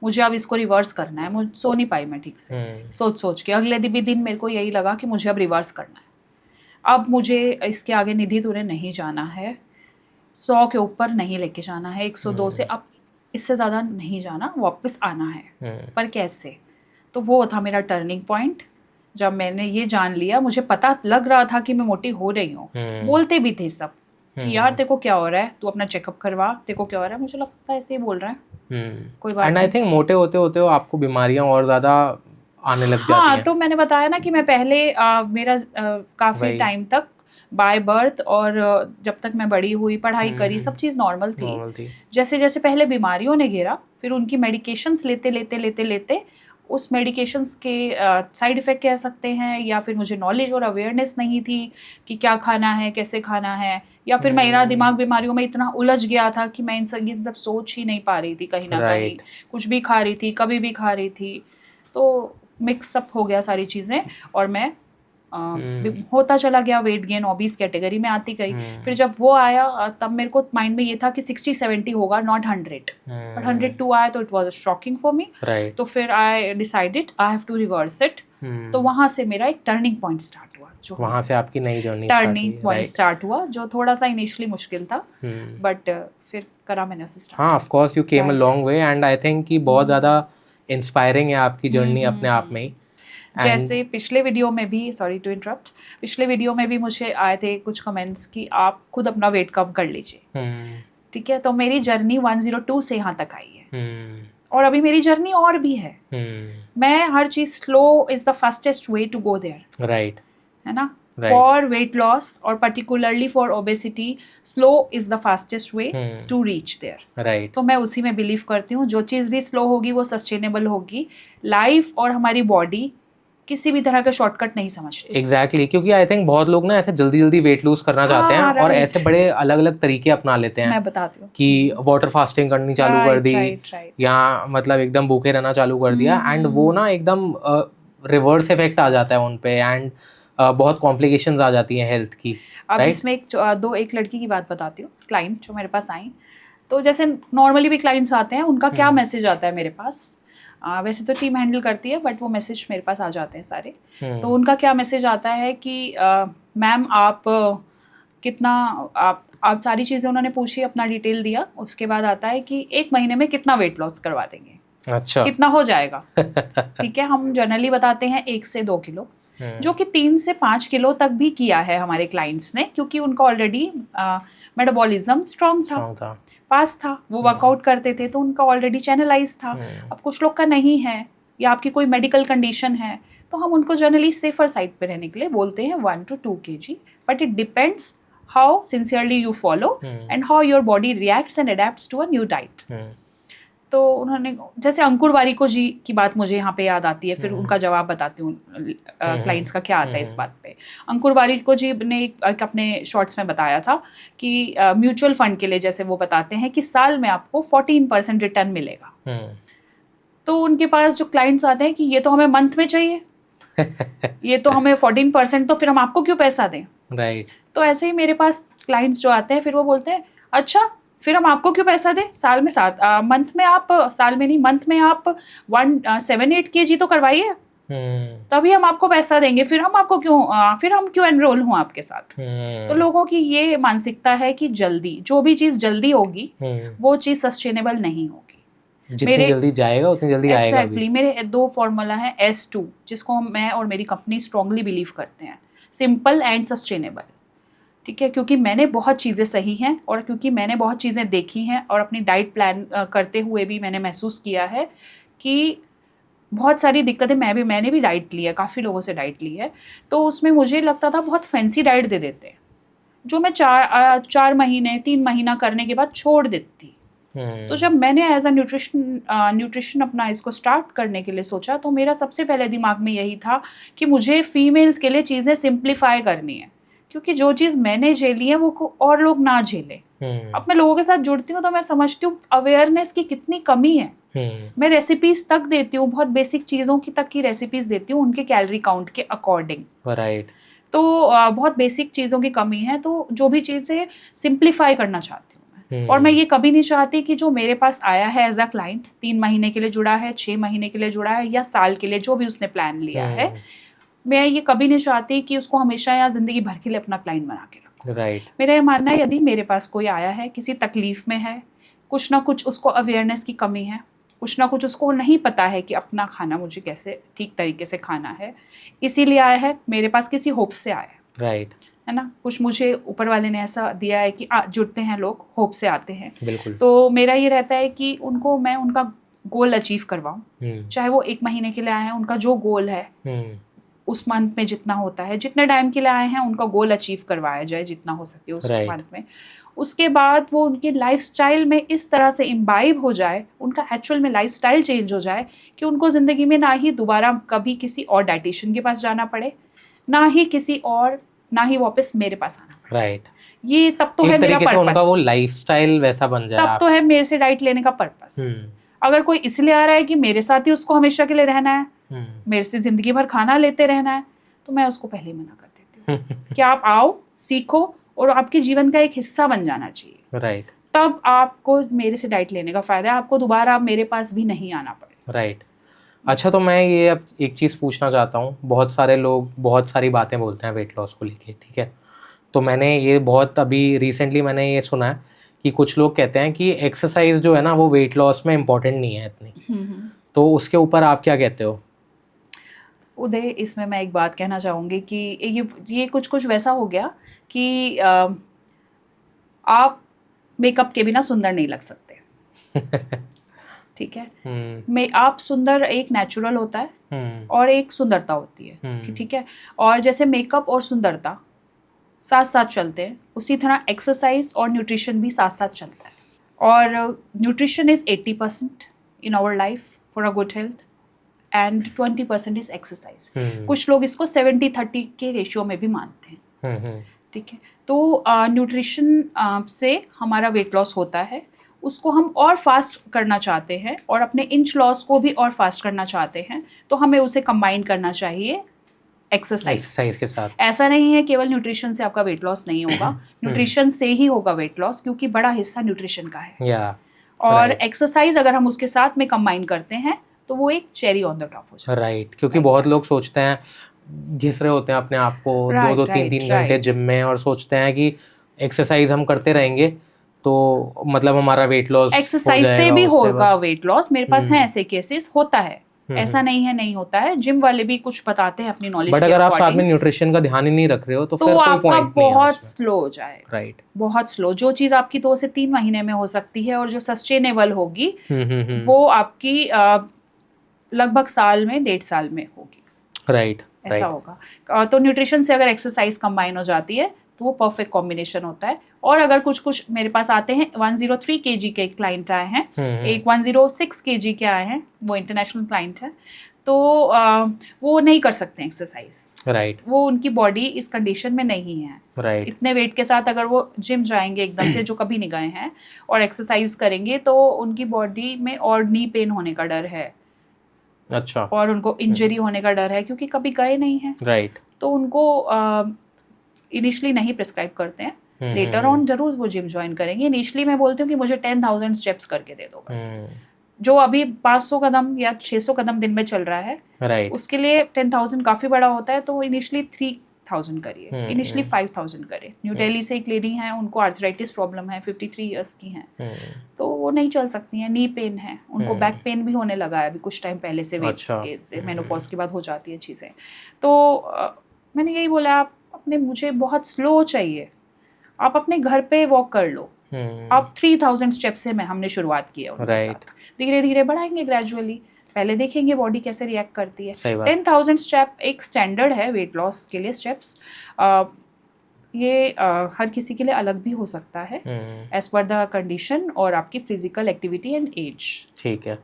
मुझे अब इसको रिवर्स करना है। मुझे सो नहीं पाई मैं ठीक से, सोच के अगले दिन मेरे को यही लगा कि मुझे अब रिवर्स करना है। अब मुझे इसके आगे निधि दूरे नहीं जाना है, 100 के ऊपर नहीं लेके जाना है, 102 से अब इससे ज़्यादा नहीं जाना, वापस आना है। पर कैसे? तो वो था मेरा टर्निंग पॉइंट। जब मैंने ये जान लिया, मुझे पता लग रहा था कि मैं मोटी हो रही हूँ, बोलते भी थे सब कि यार तेरे को क्या हो रहा है, तू अपना चेकअप करवा, तेरे को क्या हो रहा है। मुझे लगता है ऐसे ही बोल रहा है, कोई बात एंड आई थिंक मोटे होते होते आपको बीमारियां और ज़्यादा आने लग जाती हैं। तो मैंने बताया ना कि मैं पहले मेरा काफ़ी टाइम तक बाय बर्थ और जब तक मैं बड़ी हुई, पढ़ाई करी, सब चीज़ नॉर्मल थी। जैसे जैसे पहले बीमारियों ने घेरा, फिर उनकी मेडिकेशंस लेते उस मेडिकेशंस के साइड इफ़ेक्ट कह सकते हैं, या फिर मुझे नॉलेज और अवेयरनेस नहीं थी कि क्या खाना है, कैसे खाना है, या फिर मेरा दिमाग बीमारियों में इतना उलझ गया था कि मैं इन सब सोच ही नहीं पा रही थी। कहीं ना कहीं कुछ भी खा रही थी, कभी भी खा रही थी, तो मिक्सअप हो गया सारी चीज़ें, और मैं होता चला गया, वेट गेन ओबीस कैटेगरी में आती गई। फिर जब वो आया तब मेरे को माइंड में ये था कि 60-70 होगा, नॉट 100, बट 102 आया, तो it was shocking for me. तो फिर I decided I have to reverse it. तो वहाँ से मेरा एक टर्निंग पॉइंट स्टार्ट हुआ, जो वहाँ से आपकी नई जर्नी टर्निंग पॉइंट स्टार्ट हुआ, जो थोड़ा सा इनिशियली मुश्किल था, बट फिर करा मैंने उसे स्टार्ट। हाँ, of course you came a long way, and I think कि बहुत ज़्यादा इंस्पायरिंग है आपकी जर्नी अपने आप में ही। जैसे पिछले वीडियो में भी, सॉरी टू इंटरप्ट, पिछले वीडियो में भी मुझे आए थे कुछ कमेंट्स कि आप खुद अपना वेट कम कर लीजिए, ठीक है। तो मेरी जर्नी 102 से यहाँ तक आई है, और अभी मेरी जर्नी और भी है। मैं हर चीज़, slow is the fastest way to go there, right, है ना। फॉर वेट लॉस और particularly for obesity, slow is the fastest way to reach there, right. तो मैं उसी में बिलीव करती हूँ, जो चीज़ भी स्लो होगी वो सस्टेनेबल होगी। लाइफ और हमारी बॉडी किसी भी तरह का शॉर्टकट नहीं समझते। एग्जैक्टली, क्योंकि आई थिंक बहुत लोग ना ऐसे जल्दी जल्दी वेट लूज करना चाहते हैं, और ऐसे बड़े अलग अलग तरीके अपना लेते हैं। मैं बताती हूँ कि वाटर फास्टिंग करनी चालू कर दी, या मतलब एकदम भूखे रहना चालू कर दिया, एंड वो ना एकदम रिवर्स इफेक्ट आ जाता है उन पे, एंड बहुत कॉम्प्लिकेशंस आ जाती हैं हेल्थ की। अब इसमें एक लड़की की बात बताती हूँ, क्लाइंट जो मेरे पास आई। तो जैसे नॉर्मली भी क्लाइंट्स आते हैं, उनका क्या मैसेज आता है मेरे पास, वैसे तो टीम हैंडल करती है, बट वो मैसेज मेरे पास आ जाते हैं सारे। तो उनका क्या मैसेज आता है कि मैम आप कितना, आप सारी चीज़ें उन्होंने पूछी, अपना डिटेल दिया, उसके बाद आता है कि 1 महीने में कितना वेट लॉस करवा देंगे, अच्छा कितना हो जाएगा। ठीक है, हम जनरली बताते हैं 1 से 2 किलो, जो कि 3 से 5 किलो तक भी किया है हमारे क्लाइंट्स ने, क्योंकि उनका ऑलरेडी मेटाबॉलिज्म स्ट्रॉन्ग था, फास्ट था, वो वर्कआउट करते थे, तो उनका ऑलरेडी चैनलाइज था। अब कुछ लोग का नहीं है, या आपकी कोई मेडिकल कंडीशन है, तो हम उनको जनरली सेफर साइड पे रहने के लिए बोलते हैं 1 to 2 kg, but it depends how sincerely you follow and how your body reacts and adapts to a new diet. तो उन्होंने, जैसे अंकुर वारिको जी की बात मुझे यहाँ पे याद आती है, फिर उनका जवाब बताती हूँ क्लाइंट्स का क्या आता है इस बात पे। अंकुर वारिको जी ने एक अपने शॉर्ट्स में बताया था कि म्यूचुअल फंड के लिए जैसे वो बताते हैं कि साल में आपको 14% रिटर्न मिलेगा। तो उनके पास जो क्लाइंट्स आते हैं कि ये तो हमें मंथ में चाहिए, ये तो हमें 14%, तो फिर हम आपको क्यों पैसा दें, राइट। तो ऐसे ही मेरे पास क्लाइंट्स जो आते हैं, फिर वो बोलते हैं अच्छा फिर हम आपको क्यों पैसा दें, साल में मंथ में आप, साल में नहीं, मंथ में आप 178 kg तो करवाइए, तभी हम आपको पैसा देंगे, फिर हम आपको क्यों एनरोल हों आपके साथ। तो लोगों की ये मानसिकता है कि जल्दी, जो भी चीज़ जल्दी होगी वो चीज़ सस्टेनेबल नहीं होगी, जितनी जल्दी जाएगा उतनी जल्दी आएगा। एग्जैक्टली, मेरे 2 फॉर्मूला है S2, जिसको मैं और मेरी कंपनी स्ट्रांगली बिलीव करते हैं, सिंपल एंड सस्टेनेबल। ठीक है, क्योंकि मैंने बहुत चीज़ें सही हैं और क्योंकि मैंने बहुत चीज़ें देखी हैं और अपनी डाइट प्लान करते हुए भी मैंने महसूस किया है कि बहुत सारी दिक्कतें मैंने भी डाइट ली है, काफ़ी लोगों से डाइट ली है, तो उसमें मुझे लगता था बहुत फैंसी डाइट दे देते हैं जो मैं 4 महीने 3 महीना करने के बाद छोड़ देती। तो जब मैंने एज अ न्यूट्रिशन अपना इसको स्टार्ट करने के लिए सोचा तो मेरा सबसे पहले दिमाग में यही था कि मुझे फीमेल्स के लिए चीज़ें सिंप्लीफाई करनी है, क्योंकि जो चीज़ मैंने झेली है वो और लोग ना झेलें। अब मैं लोगों के साथ जुड़ती हूँ तो मैं समझती हूँ अवेयरनेस की कितनी कमी है। मैं रेसिपीज तक देती हूँ, बहुत बेसिक चीज़ों की तक की रेसिपीज देती हूँ उनके कैलोरी काउंट के अकॉर्डिंग। राइट। तो बहुत बेसिक चीज़ों की कमी है, तो जो भी चीज़ें सिंप्लीफाई करना चाहती हूँ मैं। और मैं ये कभी नहीं चाहती कि जो मेरे पास आया है एज अ क्लाइंट 3 महीने के लिए जुड़ा है, 6 महीने के लिए जुड़ा है या साल के लिए, जो भी उसने प्लान लिया है, मैं ये कभी नहीं चाहती कि उसको हमेशा या ज़िंदगी भर के लिए अपना क्लाइंट बना के रखूं। राइट। मेरा ये मानना है यदि मेरे पास कोई आया है, किसी तकलीफ में है, कुछ ना कुछ उसको अवेयरनेस की कमी है, कुछ ना कुछ उसको नहीं पता है कि अपना खाना मुझे कैसे ठीक तरीके से खाना है, इसीलिए आया है, मेरे पास किसी होप से आया है। राइट। है ना, कुछ मुझे ऊपर वाले ने ऐसा दिया है कि जुड़ते हैं लोग, होप से आते हैं। बिल्कुल। तो मेरा ये रहता है कि उनको मैं उनका गोल अचीव करवाऊँ, चाहे वो 1 महीने के लिए आए हैं, उनका जो गोल है उस मंथ में जितना होता है, जितने टाइम के लिए आए हैं उनका गोल अचीव करवाया जाए जितना हो सके उस मंथ में। उसके बाद वो उनके लाइफस्टाइल में इस तरह से इम्बाइब हो जाए, उनका एक्चुअल में लाइफस्टाइल चेंज हो जाए कि उनको ज़िंदगी में ना ही दोबारा कभी किसी और डाइटिशियन के पास जाना पड़े, ना ही वापस मेरे पास आना पड़े। राइट। ये तब तो है मेरा पर्पस, उनका वो लाइफस्टाइल वैसा बन जाए, तब तो है मेरे से डाइट लेने का पर्पस। अगर कोई इसलिए आ रहा है कि मेरे साथ ही उसको हमेशा के लिए रहना है, मेरे से जिंदगी भर खाना लेते रहना है, तो मैं उसको पहले ही मना कर देती हूँ कि आप आओ, सीखो और आपके जीवन का एक हिस्सा बन जाना चाहिए। राइट। तब आपको मेरे से डाइट लेने का फायदा है, आपको दोबारा मेरे पास भी नहीं आना पड़े। राइट। अच्छा, तो मैं ये अब एक चीज़ पूछना चाहता हूँ, बहुत सारे लोग बहुत सारी बातें बोलते हैं वेट लॉस को लेके, ठीक है, तो मैंने ये बहुत अभी रिसेंटली मैंने ये सुना है कि कुछ लोग कहते हैं कि एक्सरसाइज जो है ना वो वेट लॉस में इम्पोर्टेंट नहीं है इतनी, तो उसके ऊपर आप क्या कहते हो? उदय, इसमें मैं एक बात कहना चाहूँगी कि ये कुछ वैसा हो गया कि आप मेकअप के बिना सुंदर नहीं लग सकते। ठीक है, आप सुंदर एक नेचुरल होता है और एक सुंदरता होती है, ठीक है, और जैसे मेकअप और सुंदरता साथ साथ चलते हैं, उसी तरह एक्सरसाइज और न्यूट्रिशन भी साथ साथ चलता है। और nutrition is 80% in our life for a good health and 20% is exercise. कुछ लोग इसको 70-30 के रेशियो में भी मानते हैं, ठीक है। तो न्यूट्रिशन से हमारा वेट लॉस होता है, उसको हम और फास्ट करना चाहते हैं और अपने इंच लॉस को भी और फास्ट करना चाहते हैं, तो हमें उसे कंबाइन करना चाहिए एक्सरसाइज के साथ। ऐसा नहीं है केवल न्यूट्रिशन से आपका वेट लॉस नहीं होगा, न्यूट्रिशन से ही होगा वेट लॉस, क्योंकि बड़ा हिस्सा न्यूट्रिशन का है। और एक्सरसाइज अगर हम उसके साथ में कंबाइन करते हैं तो वो एक चेरी ऑन द टॉप हो जाता है। राइट, क्योंकि बहुत लोग सोचते हैं, घिस रहे होते हैं अपने आप को 2-2 3-3 घंटे जिम में और सोचते हैं कि एक्सरसाइज हम करते रहेंगे तो मतलब हमारा वेट लॉस एक्सरसाइज से भी होगा वेट लॉस। मेरे पास हैं ऐसे केसेस, होता है, ऐसा नहीं है नहीं होता है। जिम वाले भी कुछ बताते हैं अपनी नॉलेज, बट अगर आप साथ में न्यूट्रिशन का ध्यान ही नहीं रख रहे हो तो फिर कोई पॉइंट नहीं है, बहुत स्लो हो जाएगा। राइट, बहुत स्लो। जो चीज़ आपकी 2 से 3 महीने में हो सकती है और जो सस्टेनेबल होगी वो आपकी लगभग साल में 1.5 साल में होगी। राइट, ऐसा होगा। तो न्यूट्रिशन से अगर एक्सरसाइज कंबाइन हो जाती है तो वो परफेक्ट कॉम्बिनेशन होता है। और अगर कुछ मेरे पास आते हैं, 103 kg के क्लाइंट आए हैं, एक 106 kg के आए हैं, वो इंटरनेशनल क्लाइंट है, तो वो नहीं कर सकते एक्सरसाइज। राइट, वो उनकी बॉडी इस कंडीशन में नहीं है। राइट, इतने वेट के साथ अगर वो जिम जाएंगे एकदम से, जो कभी नहीं गए हैं, और एक्सरसाइज करेंगे तो उनकी बॉडी में और नी पेन होने का डर है। अच्छा, और उनको इंजरी होने का डर है क्योंकि कभी गए नहीं हैं। राइट, तो उनको इनिशियली नहीं प्रिस्क्राइब करते हैं, लेटर ऑन जरूर वो जिम ज्वाइन करेंगे। इनिशियली मैं बोलती हूँ कि मुझे 10,000 स्टेप्स करके दे दो बस। जो अभी 500 कदम या 600 कदम दिन में चल रहा है, राइट, उसके लिए 10,000 काफ़ी बड़ा होता है, तो इनिशियली 3,000 करिए, इनिशियली 5,000 करें। न्यू दिल्ली से एक लेडी हैं, उनको आर्थराइटिस प्रॉब्लम है, 53 ईयर्स की हैं, तो वो नहीं चल सकती हैं, नी पेन है उनको, बैक पेन भी होने लगा है अभी कुछ टाइम पहले से, वेट के से मेनोपॉज के बाद हो जाती है चीज़ें। तो मैंने यही बोला, आप अपने, मुझे बहुत स्लो चाहिए, आप अपने घर पे वॉक कर लो। आप 3000 स्टेप्स से हमने शुरुआत की है उनके साथ, धीरे धीरे बढ़ाएंगे ग्रेजुअली, पहले देखेंगे बॉडी कैसे रिएक्ट करती है। 10,000 स्टेप एक स्टैंडर्ड है वेट लॉस के लिए स्टेप्स। ये हर किसी के लिए अलग भी हो सकता है एज पर द कंडीशन और आपकी फिजिकल एक्टिविटी एंड एज। ठीक है,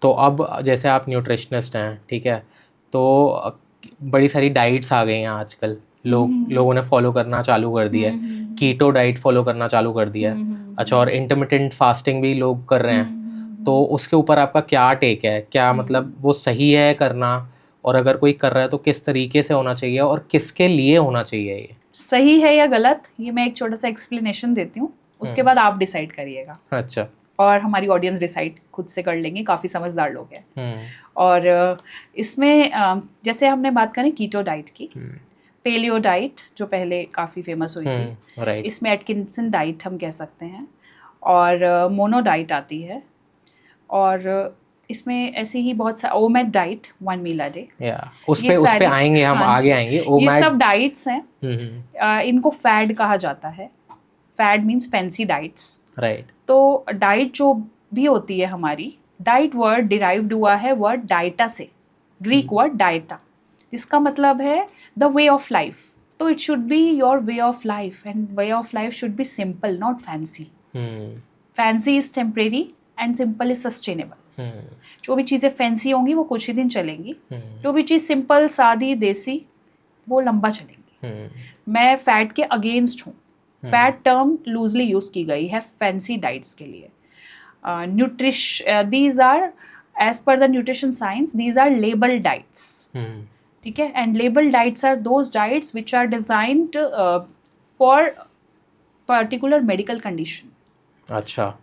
तो अब जैसे आप न्यूट्रिशनिस्ट हैं, ठीक है, तो बड़ी सारी डाइट्स आ गई हैं आजकल, लोगों ने फॉलो करना चालू कर दिया है, कीटो डाइट फॉलो करना चालू कर दिया है। अच्छा, और इंटरमिटेंट फास्टिंग भी लोग कर रहे हैं, तो उसके ऊपर आपका क्या टेक है? क्या मतलब वो सही है करना, और अगर कोई कर रहा है तो किस तरीके से होना चाहिए और किसके लिए होना चाहिए? ये सही है या गलत, ये मैं एक छोटा सा एक्सप्लेनेशन देती हूँ, उसके बाद आप डिसाइड करिएगा। अच्छा, और हमारी ऑडियंस डिसाइड खुद से कर लेंगे, काफ़ी समझदार लोग हैं। और इसमें जैसे हमने बात करें कीटो डाइट की, पेलियो डाइट जो पहले काफ़ी फेमस हुई थी, इसमें एटकिंसन डाइट हम कह सकते हैं, और मोनो डाइट आती है, और इसमें ऐसे ही बहुत सा ओमेड डाइट 1 मील अ डे, उस पे आएंगे हम, आगे आएंगे। ये सब डाइट्स हैं। इनको फैड कहा जाता है। Fad means fancy diets, right. तो डाइट जो भी होती है हमारी, डाइट वर्ड डिराइव्ड हुआ है वर्ड डाइटा से, ग्रीक वर्ड डाइटा, जिसका मतलब है द वे ऑफ लाइफ। तो it should be your way of life, and way of life should be simple, not fancy. Fancy is temporary and simple is sustainable. जो भी चीज़ें फैंसी होंगी वो कुछ ही दिन चलेंगी, जो भी चीज़ सिंपल सादी देसी वो लंबा चलेंगी। मैं फैट के अगेंस्ट हूँ। फैट टर्म लूजली यूज की गई है फैंसी डाइट्स के लिए। These are as per the nutrition science, these are label diets, ठीक है। And label diets are those diets which are designed for particular medical condition. अच्छा,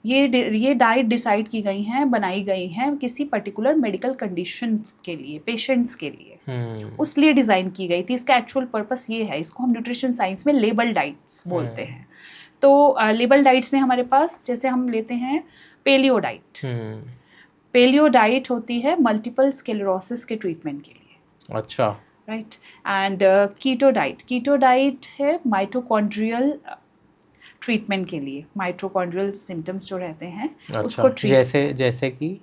ये डाइट डिसाइड की गई हैं, बनाई गई हैं किसी पर्टिकुलर मेडिकल कंडीशंस के लिए, पेशेंट्स के लिए, उस लिए डिज़ाइन की गई थी। इसका एक्चुअल पर्पस ये है, इसको हम न्यूट्रिशन साइंस में लेबल डाइट्स बोलते हैं। तो लेबल डाइट्स में हमारे पास, जैसे हम लेते हैं पेलियो डाइट। पेलियो डाइट होती है मल्टीपल स्क्लेरोसिस के ट्रीटमेंट के लिए। अच्छा, राइट। एंड कीटो डाइट है माइटोकॉन्ड्रियल ट्रीटमेंट के लिए, माइटोकॉन्ड्रियल सिम्टम्स जो रहते हैं उसको ट्रीट, जैसे कि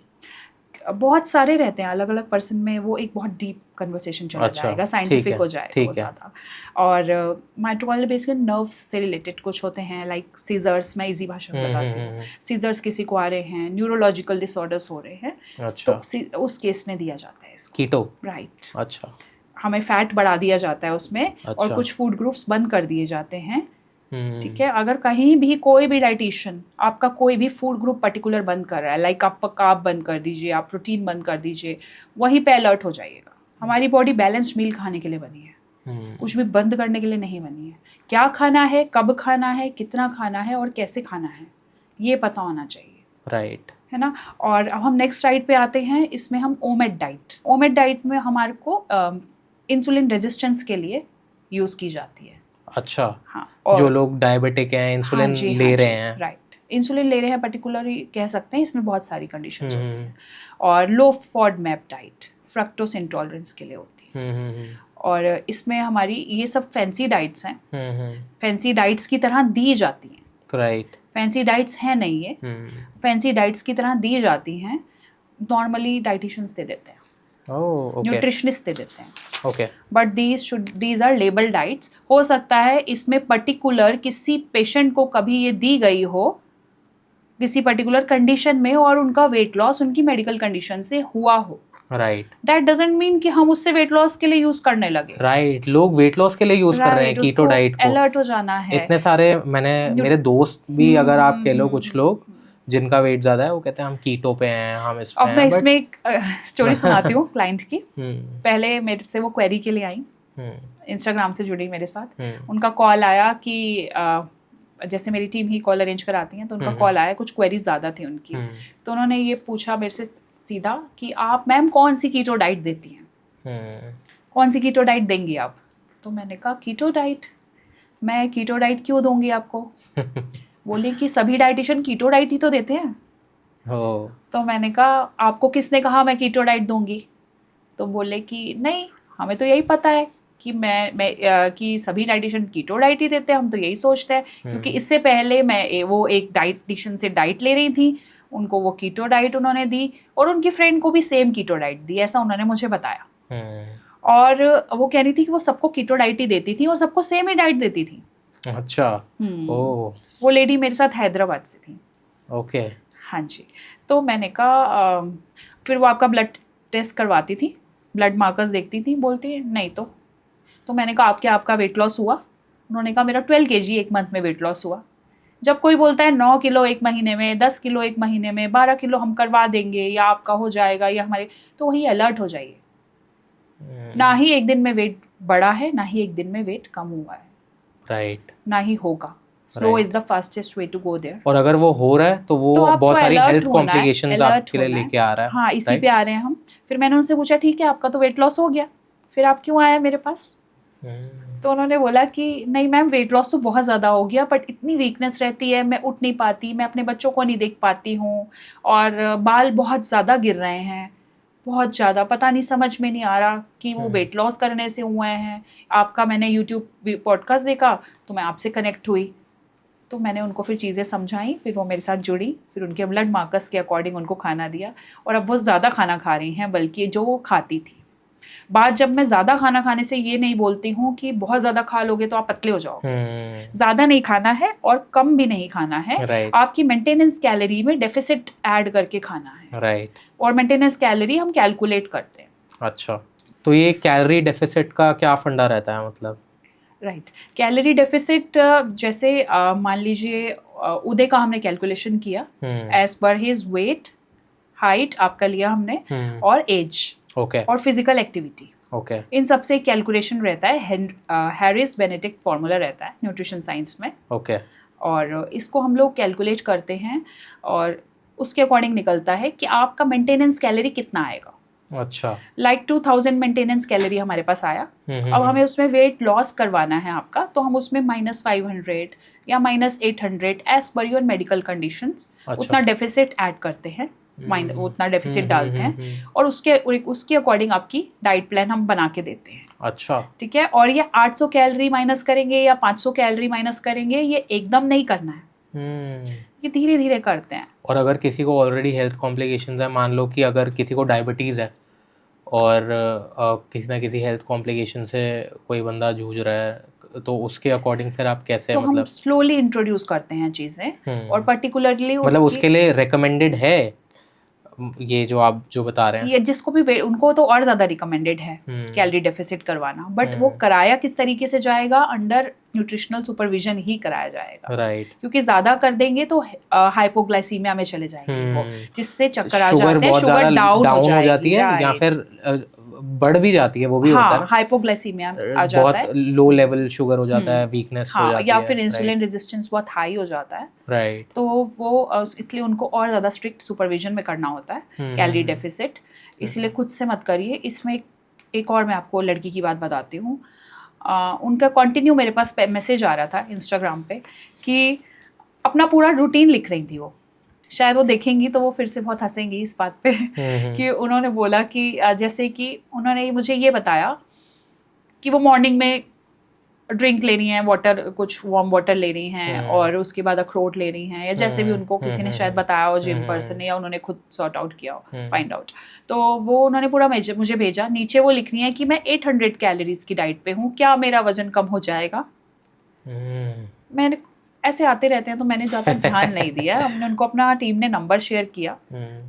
बहुत सारे रहते हैं अलग अलग पर्सन में, वो एक बहुत डीप कन्वर्सेशन चला जाएगा, साइंटिफिक हो जाएगा वो ज़्यादा। और माइटोकॉन्ड्रियल बेसिकली नर्व्स से रिलेटेड कुछ होते हैं, लाइक सीजर्स, मैं इजी भाषा में बताती हूँ। सीजर्स किसी को आ रहे हैं, न्यूरोलॉजिकल डिसऑर्डर्स हो रहे हैं, तो उस केस में दिया जाता है इसको कीटो। राइट। अच्छा, हमें फैट बढ़ा दिया जाता है उसमें, और कुछ फूड ग्रुप्स बंद कर दिए जाते हैं, ठीक है। अगर कहीं भी कोई भी डाइटिशियन आपका कोई भी फूड ग्रुप पर्टिकुलर बंद कर रहा है, लाइक आप कार्ब बंद कर दीजिए, आप प्रोटीन बंद कर दीजिए, वहीं पे अलर्ट हो जाइएगा। हमारी बॉडी बैलेंस्ड मील खाने के लिए बनी है, कुछ भी बंद करने के लिए नहीं बनी है। क्या खाना है, कब खाना है, कितना खाना है और कैसे खाना है, ये पता होना चाहिए, राइट, है ना। और अब हम नेक्स्ट डाइट पे आते हैं। इसमें हम ओमेड डाइट में हमारे को इंसुलिन रेजिस्टेंस के लिए यूज़ की जाती है। अच्छा, हाँ, जो लोग डायबिटिक हैं, इंसुलिन ले रहे हैं, राइट, इंसुलिन ले रहे हैं पर्टिकुलरली कह सकते हैं, इसमें बहुत सारी कंडीशंस होती हैं। और लो फॉडमैप डाइट फ्रक्टोज इंटॉलरेंस के लिए होती है। और इसमें हमारी ये सब फैंसी डाइट्स हैं, फैंसी डाइट्स की तरह दी जाती हैं, राइट। फैंसी डाइट्स हैं नहीं ये, फैंसी डाइट्स की तरह दी जाती हैं, नॉर्मली डाइटिशियंस दे देते हैं, न्यूट्रिशनिस्ट दे देते हैं। Okay, but these are label diets. हो सकता है इसमें पर्टिकुलर किसी पेशेंट को कभी ये दी गई हो किसी पर्टिकुलर कंडीशन में, और उनका वेट लॉस उनकी मेडिकल कंडीशन से हुआ हो, राइट। दैट डजंट मीन कि हम उससे वेट लॉस के लिए यूज करने लगे, राइट। लोग वेट लॉस के लिए यूज कर रहे हैं कीटो डाइट को, अलर्ट हो जाना है। इतने सारे मेरे दोस्त भी, अगर आप कह लो, कुछ लोग जिनका वेट ज्यादा है वो कहते हैं हम कीटो पे हैं, हम इस पे अब मैं इसमें एक स्टोरी सुनाती हूँ क्लाइंट की। पहले मेरे से वो क्वेरी के लिए आई, इंस्टाग्राम से जुड़ी मेरे साथ। उनका कॉल आया कि जैसे मेरी टीम ही कॉल अरेंज कराती है, तो उनका कॉल आया, कुछ क्वेरीज ज़्यादा थी उनकी। तो उन्होंने ये पूछा मेरे से सीधा कि आप मैम कौन सी कीटो डाइट देती हैं, कौन सी कीटो डाइट देंगी आप? तो मैंने कहा कीटो डाइट, मैं कीटो डाइट क्यों दूंगी आपको? बोले कि सभी डाइटिशियन कीटो डाइट ही तो देते हैं। तो मैंने कहा आपको किसने कहा मैं कीटो डाइट दूंगी? तो बोले कि नहीं, हमें तो यही पता है कि सभी डाइटिशियन कीटो डाइट ही देते हैं, हम तो यही सोचते हैं, क्योंकि इससे पहले मैं वो एक डाइटिशियन से डाइट ले रही थी, उनको वो कीटो डाइट उन्होंने दी और उनकी फ्रेंड को भी सेम कीटो डाइट दी, ऐसा उन्होंने मुझे बताया। और वो कह रही थी कि वो सबको कीटो डाइट ही देती थी और सबको सेम ही डाइट देती थी। अच्छा। ओह। वो लेडी मेरे साथ हैदराबाद से थी। ओके। हाँ जी। तो मैंने कहा फिर वो आपका ब्लड टेस्ट करवाती थी, ब्लड मार्कर्स देखती थी, बोलती है नहीं तो मैंने कहा आपका वेट लॉस हुआ? उन्होंने कहा मेरा 12 kg एक मंथ में वेट लॉस हुआ। जब कोई बोलता है 9 किलो एक महीने में, 10 किलो एक महीने में, 12 किलो हम करवा देंगे या आपका हो जाएगा या हमारे, तो वही अलर्ट हो जाइए। ना ही एक दिन में वेट बढ़ा है, ना ही एक दिन में वेट कम हुआ है, राइट, ना ही होगा। Slow is the fastest way to go there. और अगर वो हो रहा है तो वो बहुत सारी हेल्थ कॉम्प्लिकेशंस आपके लिए लेके आ रहा है। हाँ, इसी पे आ रहे हैं हम। फिर मैंने उनसे पूछा ठीक है आपका तो वेट लॉस हो गया, फिर आप क्यों आए मेरे पास? तो उन्होंने बोला कि नहीं मैम, वेट लॉस तो बहुत ज़्यादा हो गया, बट इतनी वीकनेस रहती है, मैं उठ नहीं पाती, मैं अपने बच्चों को नहीं देख पाती हूँ, और बाल बहुत ज़्यादा गिर रहे हैं, बहुत ज़्यादा, पता नहीं, समझ में नहीं आ रहा कि वो वेट लॉस करने से हुए हैं। आपका मैंने यूट्यूब पॉडकास्ट देखा तो मैं आपसे कनेक्ट हुई, तो मैंने उनको फिर चीज़ें समझाई, फिर वो मेरे साथ जुड़ी, फिर उनके ब्लड मार्कर्स के अकॉर्डिंग उनको खाना दिया, और अब वो ज़्यादा खाना खा रही हैं बल्कि जो वो खाती थी। बात जब मैं ज़्यादा खाना खाने से ये नहीं बोलती हूँ कि बहुत ज़्यादा खा लोगे तो आप पतले हो जाओगे। ज़्यादा नहीं खाना है और कम भी नहीं खाना है। आपकी मेंटेनेंस कैलोरी में डेफिसिट ऐड करके खाना है। राइट। और मेंटेनेंस कैलोरी हम कैलकुलेट करते हैं। अच्छा, तो ये कैलोरी डेफिसिट का क्या फंडा रहता है मतलब? राइट, कैलोरी डेफिसिट जैसे मान लीजिए उदय का हमने कैलकुलेशन किया as per his weight, height आपका लिया हमने, और एज, और फिजिकल एक्टिविटी, इन सब से कैलकुलेशन रहता है। हैरिस बेनेडिक्ट फॉर्मूला रहता है न्यूट्रिशन साइंस में। और इसको हम लोग कैलकुलेट करते हैं और उसके अकॉर्डिंग निकलता है कि आपका मेंटेनेंस कैलोरी कितना आएगा। अच्छा, लाइक 2000 मेंटेनेंस कैलोरी हमारे पास आया। अब हमें उसमें वेट लॉस करवाना है आपका, तो हम उसमें -500 या -800 as per your medical conditions उतना डेफिसिट ऐड करते हैं, उतना डेफिसिट डालते हैं, और उसके अकॉर्डिंग आपकी डाइट प्लान हम बना के देते हैं। अच्छा, ठीक है। और ये 800 कैलोरी माइनस करेंगे या 500 कैलोरी माइनस करेंगे, ये एकदम नहीं करना है, ये धीरे धीरे करते हैं। और अगर किसी को ऑलरेडी हेल्थ कॉम्प्लिकेशंस है, मान लो कि अगर किसी को डायबिटीज़ है और किसी ना किसी हेल्थ कॉम्प्लिकेशन से कोई बंदा जूझ रहा है, तो उसके अकॉर्डिंग फिर आप कैसे, तो मतलब हम स्लोली इंट्रोड्यूस करते हैं चीज़ें, और पर्टिकुलरली मतलब उसके लिए रिकमेंडेड है ये जो आप जो बता रहे हैं? ये जिसको भी उनको तो और ज़्यादा रिकमेंडेड है कैलोरी डेफिसिट करवाना, बट वो कराया किस तरीके से जाएगा? अंडर न्यूट्रिशनल सुपरविजन ही कराया जाएगा। राइट। क्योंकि ज़्यादा कर देंगे तो हाइपोग्लाइसीमिया में चले जाएंगे वो, जिससे चक्कर आ जाते हैं, शुगर डाउन हो जाती है, या फिर बढ़ भी जाती है, वो भी होता है, हाइपोग्लाइसीमिया आ जाता है, बहुत लो लेवल शुगर हो जाता है, वीकनेस हो जाती है, या फिर इंसुलिन रेजिस्टेंस बहुत हाई हो जाता है। राइट। तो वो इसलिए उनको और ज़्यादा स्ट्रिक्ट सुपरविजन में करना होता है कैलोरी डेफिसिट। इसलिए खुद से मत करिए। इसमें एक और मैं आपको लड़की की बात बताती हूँ। उनका कंटिन्यू मेरे पास मैसेज आ रहा था इंस्टाग्राम पे कि अपना पूरा रूटीन लिख रही थी वो, शायद वो देखेंगी तो वो फिर से बहुत हंसेंगी इस बात पे कि उन्होंने बोला कि जैसे कि उन्होंने मुझे ये बताया कि वो मॉर्निंग में ड्रिंक ले रही हैं, वाटर, कुछ वार्म वाटर ले रही हैं, और उसके बाद अखरोट ले रही हैं, या जैसे भी उनको किसी ने शायद बताया हो, जिम पर्सन ने, या उन्होंने खुद सॉर्ट आउट किया हो, फाइंड आउट। तो वो उन्होंने पूरा मुझे भेजा। नीचे वो लिख रही हैं कि मैं 800 कैलोरीज की डाइट पे हूँ, क्या मेरा वजन कम हो जाएगा? मैंने ऐसे आते रहते हैं तो मैंने ज़्यादा ध्यान नहीं दिया। हमने उनको, अपना टीम ने नंबर शेयर किया,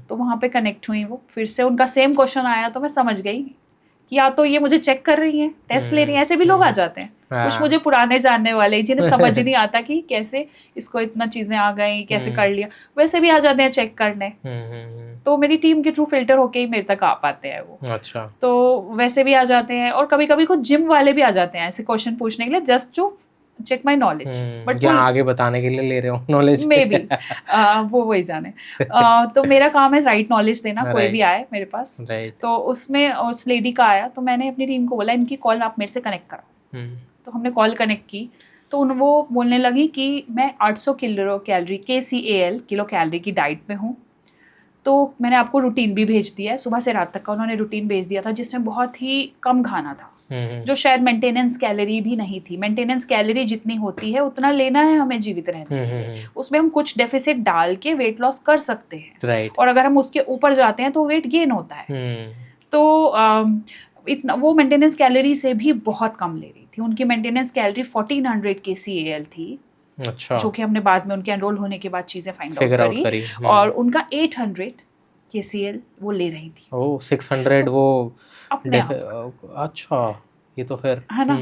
तो वहाँ पे कनेक्ट हुई वो। फिर से उनका सेम क्वेश्चन आया, तो मैं समझ गई कि या तो ये मुझे चेक कर रही हैं, टेस्ट ले रही हैं। ऐसे भी लोग आ जाते हैं, कुछ मुझे पुराने जानने वाले जिन्हें समझ नहीं आता कि कैसे इसको इतना चीज़ें आ गई, कैसे कर लिया, वैसे भी आ जाते हैं चेक करने। तो मेरी टीम के थ्रू फिल्टर होके ही मेरे तक आ पाते हैं वो। अच्छा। तो वैसे भी आ जाते हैं, और कभी कभी कुछ जिम वाले भी आ जाते हैं ऐसे क्वेश्चन पूछने के लिए, just to check my knowledge, but क्या आगे बताने के लिए ले रहे हो नॉलेज, मे बी वो वही जाने। तो मेरा काम है राइट नॉलेज देना, कोई भी आए मेरे पास। तो उसमें उस लेडी का आया, तो मैंने अपनी टीम को बोला इनकी कॉल आप मेरे से कनेक्ट करो। तो हमने कॉल कनेक्ट की, तो वो बोलने लगी कि मैं 800 kilo calorie KCAL kilo calorie की डाइट में हूँ। तो मैंने आपको रूटीन भी भेज दिया है, सुबह से रात तक का उन्होंने रूटीन भेज दिया था, जिसमें बहुत ही कम खाना था, जो शायद मेंटेनेंस कैलोरी भी नहीं थी। मेंटेनेंस कैलोरी जितनी होती है उतना लेना है हमें जीवित रहने के लिए, उसमें हम कुछ डेफिसिट डाल के वेट लॉस कर सकते हैं, और अगर हम उसके ऊपर जाते हैं तो वेट गेन होता है। तो इतना वो मेंटेनेंस कैलोरी से भी बहुत कम ले रही थी। उनकी मेंटेनेंस कैलोरी 1400 kcal थी। अच्छा। जो कि हमने बाद में उनके एनरोल होने के बाद चीजें फाइंड आउट करी। और उनका 800 kcal वो ले रही थी। ओह 600 तो वो अपने अच्छा, ये तो फिर है ना,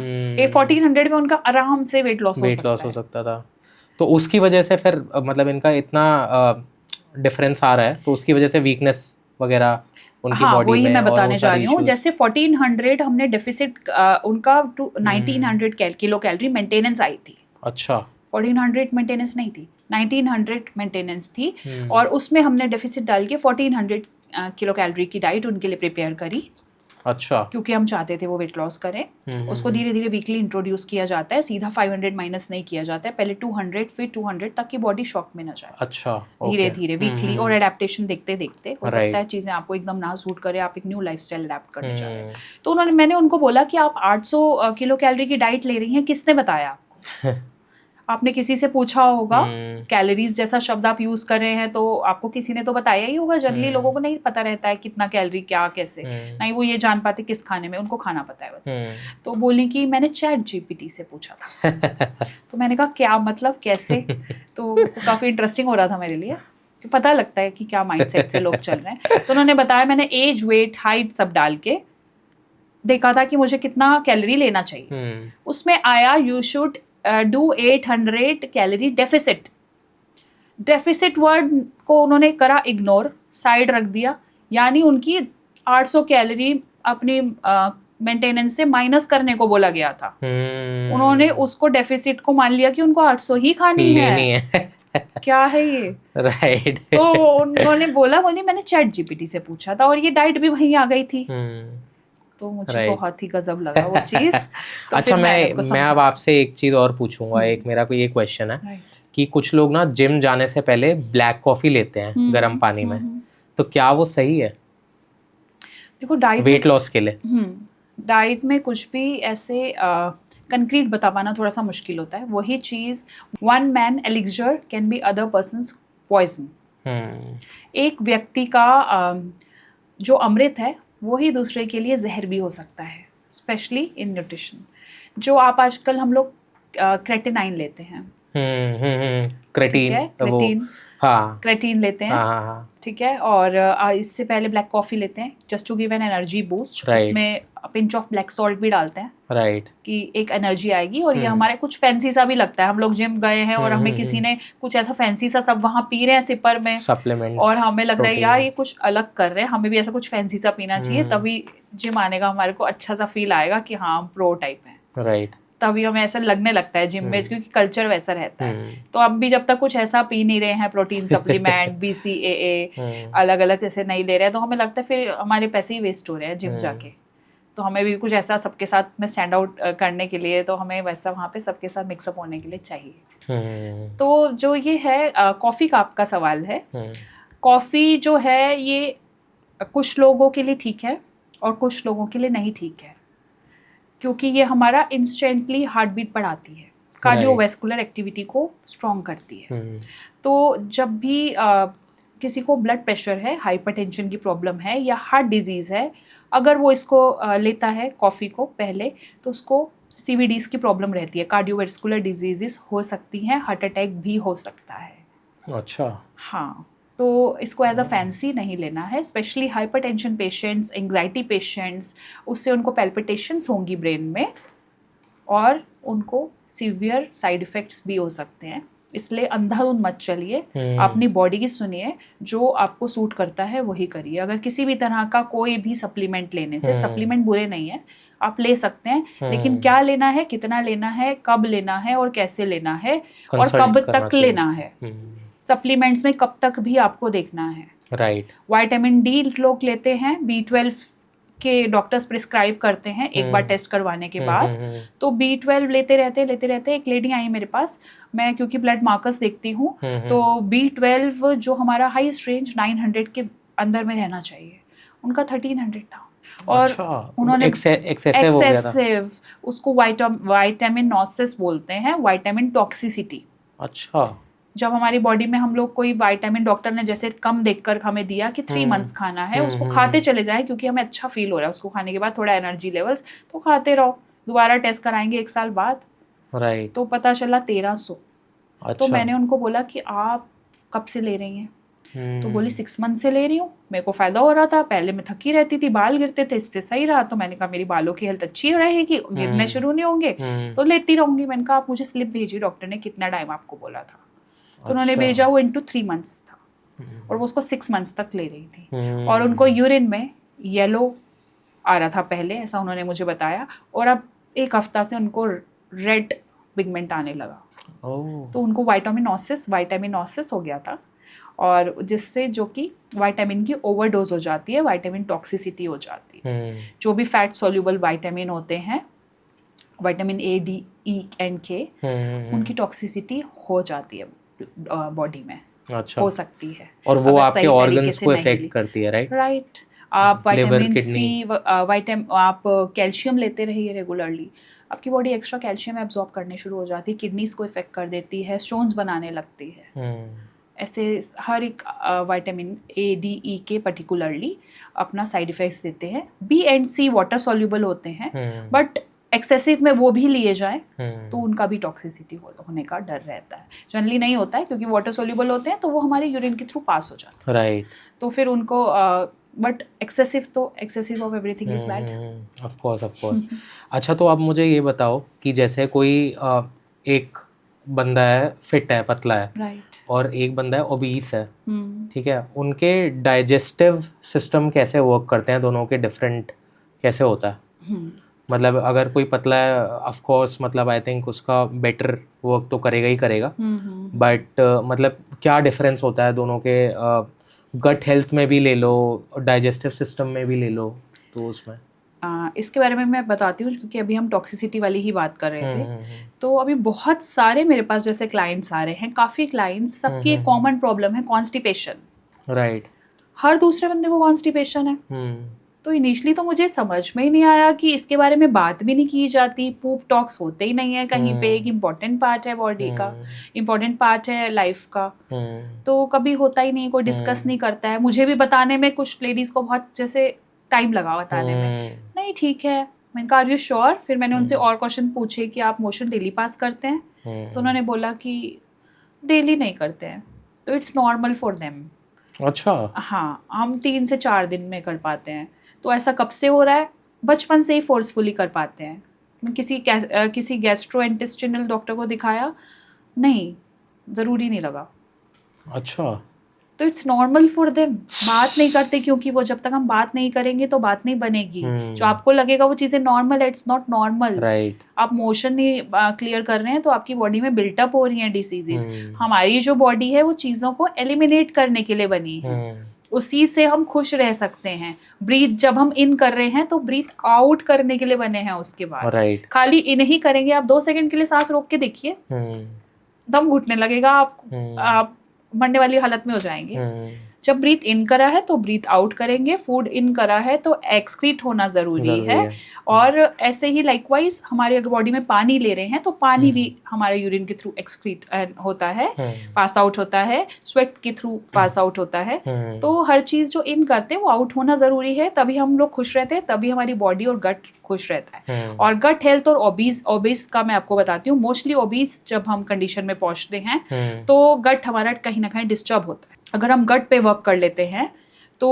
1400 में उनका आराम से वेट लॉस हो सकता था। तो उसकी वजह से फिर मतलब इनका इतना डिफरेंस आ रहा है, तो उसकी वजह से वीकनेस वगैरह उनकी बॉडी में, वही मैं बताने जा रही हूँ। जैसे 1400 हमने डेफिसिट उनका 1900 किलो कैलोरी मेंटेनेंस आई थी। अच्छा, 1400 मेंटेनेंस नहीं थी, 1900 मेंटेनेंस थी। और उसमें हमने डेफिसिट डाल के 1400 किलो कैलोरी की डाइट उनके लिए प्रिपेयर करी। अच्छा, क्योंकि हम चाहते थे वो वेट लॉस करें। उसको धीरे धीरे वीकली इंट्रोड्यूस किया जाता है, सीधा 500 माइनस नहीं किया जाता है, पहले 200 फिर 200 तक की बॉडी शॉक में ना जाए। अच्छा, धीरे धीरे वीकली और एडेप्टेशन देखते देखते हो सकता है चीजें आपको एकदम ना सूट करे, आप एक न्यू लाइफस्टाइल अडेप्ट करना चाहें। तो मैंने उनको बोला कि आप 800 किलो कैलोरी की डाइट ले रही हैं, किसने बताया आपको? आपने किसी से पूछा होगा, कैलोरीज जैसा शब्द आप यूज कर रहे हैं तो आपको किसी ने तो बताया ही होगा। जनरली लोगों को नहीं पता रहता है कितना कैलोरी क्या कैसे, नहीं वो ये जान पाते किस खाने में, उनको खाना पता है बस। तो बोली कि मैंने चैट जीपीटी से पूछा था। तो मैंने कहा क्या मतलब, कैसे? तो काफी इंटरेस्टिंग हो रहा था मेरे लिए, पता लगता है कि क्या माइंडसेट से लोग चल रहे हैं। तो उन्होंने बताया, मैंने एज वेट हाइट सब डाल के देखा था कि मुझे कितना कैलोरी लेना चाहिए। उसमें आया you should do 800 calorie deficit. Deficit word को उन्होंने करा इग्नोर, साइड रख दिया। यानी उनकी 800 कैलोरी अपनी मेंटेनेंस से माइनस करने को बोला गया था। उन्होंने उसको डेफिसिट को मान लिया कि उनको 800 ही खानी है। क्या है ये? राइट। तो उन्होंने बोला मैंने चैट जीपीटी से पूछा था और ये डाइट भी वहीं आ गई थी। तो मुझे बहुत ही गजब लगा वो चीज। तो अच्छा, मैं अब आपसे एक चीज और पूछूंगा। एक मेरा कोई ये क्वेश्चन है कि कुछ लोग ना जिम जाने से पहले ब्लैक कॉफी लेते हैं गर्म पानी में, तो क्या वो सही है? देखो डाइट वेट लॉस के लिए डाइट में कुछ भी ऐसे कंक्रीट बता पाना थोड़ा सा मुश्किल होता है। वही चीज one man elixir can be other person's poison. एक व्यक्ति का जो अमृत है वही दूसरे के लिए जहर भी हो सकता है, स्पेशली इन न्यूट्रिशन। जो आप आजकल हम लोग क्रेटिनाइन लेते हैं, क्रेटीन लेते हैं, ठीक है। और इससे पहले ब्लैक कॉफी लेते हैं just to give an energy boost. उसमें पिंच ऑफ ब्लैक सॉल्ट भी डालते हैं, कि एक एनर्जी आएगी। और ये हमारे कुछ फैंसी सा भी लगता है। हम लोग जिम गए हैं और हमें किसी ने कुछ ऐसा फैंसी सा सब वहाँ पी रहे हैं सिपर में सप्लीमेंट्स, और हमें लग रहा है यार ये कुछ अलग कर रहे हैं, हमें भी ऐसा कुछ फैंसी सा पीना चाहिए, तभी जिम आने का हमारे को अच्छा सा फील आएगा कि हाँ हम प्रो टाइप हैं। राइट। तभी हमें ऐसा लगने लगता है जिम में, क्योंकि कल्चर वैसा रहता है। तो अब भी जब तक कुछ ऐसा पी नहीं रहे हैं, प्रोटीन सप्लीमेंट BCAA अलग अलग ऐसे नहीं ले रहे हैं, तो हमें लगता है फिर हमारे पैसे ही वेस्ट हो रहे हैं जिम जाके। तो हमें भी कुछ ऐसा सबके साथ में स्टैंड आउट करने के लिए, तो हमें वैसा वहाँ पे सबके साथ मिक्सअप होने के लिए चाहिए। तो जो ये है कॉफ़ी का आपका सवाल है, कॉफ़ी जो है ये कुछ लोगों के लिए ठीक है और कुछ लोगों के लिए नहीं ठीक है, क्योंकि ये हमारा इंस्टेंटली हार्ट बीट बढ़ाती है, कार्डियोवैस्कुलर एक्टिविटी को स्ट्रॉन्ग करती है। तो जब भी किसी को ब्लड प्रेशर है, हाइपरटेंशन की प्रॉब्लम है या हार्ट डिजीज़ है, अगर वो इसको लेता है कॉफ़ी को पहले, तो उसको CVDs की प्रॉब्लम रहती है, कार्डियोवैस्कुलर डिजीजेस हो सकती हैं, हार्ट अटैक भी हो सकता है। अच्छा, हाँ। तो इसको एज अ फैंसी नहीं लेना है, specially hypertension patients, anxiety patients, उससे उनको पैल्पिटेशंस होंगी ब्रेन में और उनको सीवियर साइड इफ़ेक्ट्स भी हो सकते हैं। इसलिए अंधाधुंध मत चलिए, अपनी बॉडी की सुनिए, जो आपको सूट करता है वही करिए। अगर किसी भी तरह का कोई भी सप्लीमेंट लेने से, सप्लीमेंट बुरे नहीं है, आप ले सकते हैं, लेकिन क्या लेना है, कितना लेना है, कब लेना है और कैसे लेना है और कब तक लेना है। सप्लीमेंट्स में कब तक भी आपको देखना है। राइट। विटामिन D लोग लेते हैं, B12 के डॉक्टर्स प्रिस्क्राइब करते हैं एक बार टेस्ट करवाने के बाद। तो B12 लेते रहते एक लेडी आई मेरे पास, मैं क्योंकि ब्लड मार्कर्स देखती हूँ, तो B12 जो हमारा हाईएस्ट रेंज 900 के अंदर में रहना चाहिए, उनका 1300 था। और उन्होंने एक्सेसिव हो गया था। उसको विटामिन नॉसिस बोलते हैं, विटामिन टॉक्सिसिटी। अच्छा। जब हमारी बॉडी में हम लोग कोई विटामिन डॉक्टर ने जैसे कम देखकर हमें दिया कि 3 मंथ्स खाना है, उसको खाते चले जाएं क्योंकि हमें अच्छा फील हो रहा है उसको खाने के बाद, थोड़ा एनर्जी लेवल्स, तो खाते रहो, दोबारा टेस्ट कराएंगे 1 साल बाद। राइट। तो पता चला 1300। अच्छा। तो मैंने उनको बोला कि आप कब से ले रही हैं? तो बोली 6 मंथ से ले रही हूँ, मेरे को फायदा हो रहा था, पहले मैं थकी रहती थी, बाल गिरते थे, इससे सही रहा। तो मैंने कहा मेरी बालों की हेल्थ अच्छी रहेगी, गिरने शुरू नहीं होंगे, तो लेती रहूंगी। मैंने कहा आप मुझे स्लिप भेजिए, डॉक्टर ने कितना टाइम आपको बोला था। तो उन्होंने भेजा, वो इनटू 3 मंथ्स था और वो उसको 6 मंथ्स तक ले रही थी। और उनको यूरिन में येलो आ रहा था पहले, ऐसा उन्होंने मुझे बताया, और अब 1 हफ्ता से उनको रेड पिगमेंट आने लगा। तो उनको विटामिन नॉसिस हो गया था, और जिससे जो कि विटामिन की ओवरडोज हो जाती है, विटामिन टॉक्सिसिटी हो जाती है। जो भी फैट सोल्यूबल विटामिन होते हैं, vitamin A, D, E and के, उनकी टॉक्सिसिटी हो जाती है बॉडी में। अच्छा। हो सकती है, और वो आपके ऑर्गन्स को इफेक्ट करती है, राइट। आप विटामिन सी, आप कैल्शियम लेते रहिए रेगुलरली, आपकी बॉडी एक्स्ट्रा कैल्शियम एब्जॉर्ब करने शुरू हो जाती है, किडनीज को इफेक्ट कर देती है, स्टोन्स बनाने लगती है। ऐसे हर एक विटामिन ए, डी, ई के पर्टिकुलरली अपना साइड इफेक्ट्स देते हैं। B and C water soluble होते हैं, बट एक्सेसिव में वो भी लिए जाए तो उनका भी टॉक्सिसिटी होने का डर रहता है। जनरली नहीं होता है क्योंकि वाटर सॉल्यूबल होते हैं, तो वो हमारे यूरिन के थ्रू पास हो जाते हैं। राइट। तो फिर उनको but excessive of everything is bad. Of course. अच्छा, तो आप मुझे ये बताओ कि जैसे कोई एक बंदा है, फिट है, पतला है, राइट, और एक बंदा है ओबीस है, ठीक है, उनके डाइजेस्टिव सिस्टम कैसे वर्क करते हैं, दोनों के डिफरेंट कैसे होता है? मतलब अगर कोई पतला है, ऑफ कोर्स, मतलब आई थिंक उसका बेटर वर्क तो करेगा ही करेगा, बट मतलब क्या डिफरेंस होता है दोनों के? गट हेल्थ में भी ले लो, डाइजेस्टिव सिस्टम में भी ले लो, तो उसमें इसके बारे में मैं बताती हूँ, क्योंकि अभी हम टॉक्सिसिटी वाली ही बात कर रहे थे। तो अभी बहुत सारे मेरे पास जैसे क्लाइंट्स आ रहे हैं, काफ़ी क्लाइंट्स, सबकी एक कॉमन प्रॉब्लम है कॉन्स्टिपेशन। राइट। हर दूसरे बंदे को कॉन्स्टिपेशन है। तो इनिशियली तो मुझे समझ में ही नहीं आया कि इसके बारे में बात भी नहीं की जाती, पूप टॉक्स होते ही नहीं है कहीं पे। एक इम्पॉर्टेंट पार्ट है बॉडी का, इम्पॉर्टेंट पार्ट है लाइफ का, तो कभी होता ही नहीं, कोई डिस्कस नहीं करता है। मुझे भी बताने में कुछ लेडीज को बहुत जैसे टाइम लगा बताने में, नहीं ठीक है, मैंने कहा आर यू श्योर? फिर मैंने उनसे और क्वेश्चन पूछे कि आप मोशन डेली पास करते हैं? तो उन्होंने बोला कि डेली नहीं करते हैं, तो इट्स नॉर्मल फॉर देम। अच्छा। हाँ, हम 3 से 4 दिन में कर पाते हैं। तो ऐसा कब से हो रहा है? बचपन से ही फोर्सफुली कर पाते हैं। किसी गैस्ट्रोइंटेस्टिनल डॉक्टर को दिखाया, नहीं, ज़रूरी नहीं लगा। अच्छा। तो इट्स नॉर्मल फॉर देम। बात नहीं करते क्योंकि वो, जब तक हम बात नहीं करेंगे तो बात नहीं बनेगी। जो आपको लगेगा वो चीज़ें नॉर्मल है, इट्स नॉट नॉर्मल। राइट। आप मोशन नहीं क्लियर कर रहे हैं तो आपकी बॉडी में बिल्टअप हो रही हैं डिसीजेस। हमारी जो बॉडी है वो चीज़ों को एलिमिनेट करने के लिए बनी है, उसी से हम खुश रह सकते हैं। ब्रीथ जब हम इन कर रहे हैं तो ब्रीथ आउट करने के लिए बने हैं उसके बाद। राइट। खाली इन ही करेंगे, आप 2 सेकंड के लिए सांस रोक के देखिए, दम घुटने लगेगा, आप मरने वाली हालत में हो जाएंगे। जब ब्रीथ इन करा है तो ब्रीथ आउट करेंगे, फूड इन करा है तो एक्सक्रीट होना ज़रूरी है। और ऐसे ही लाइकवाइज हमारे अगर बॉडी में पानी ले रहे हैं तो पानी भी हमारे यूरिन के थ्रू एक्सक्रीट होता है, पास आउट होता है, स्वेट के थ्रू पास आउट होता है। तो हर चीज़ जो इन करते हैं वो आउट होना ज़रूरी है, तभी हम लोग खुश रहते हैं, तभी हमारी बॉडी और गट खुश रहता है। और गट हेल्थ और ओबीस का मैं आपको बताती हूँ, मोस्टली ओबीस जब हम कंडीशन में पहुँचते हैं तो गट हमारा कहीं ना कहीं डिस्टर्ब होता है। अगर हम गट पे वर्क कर लेते हैं तो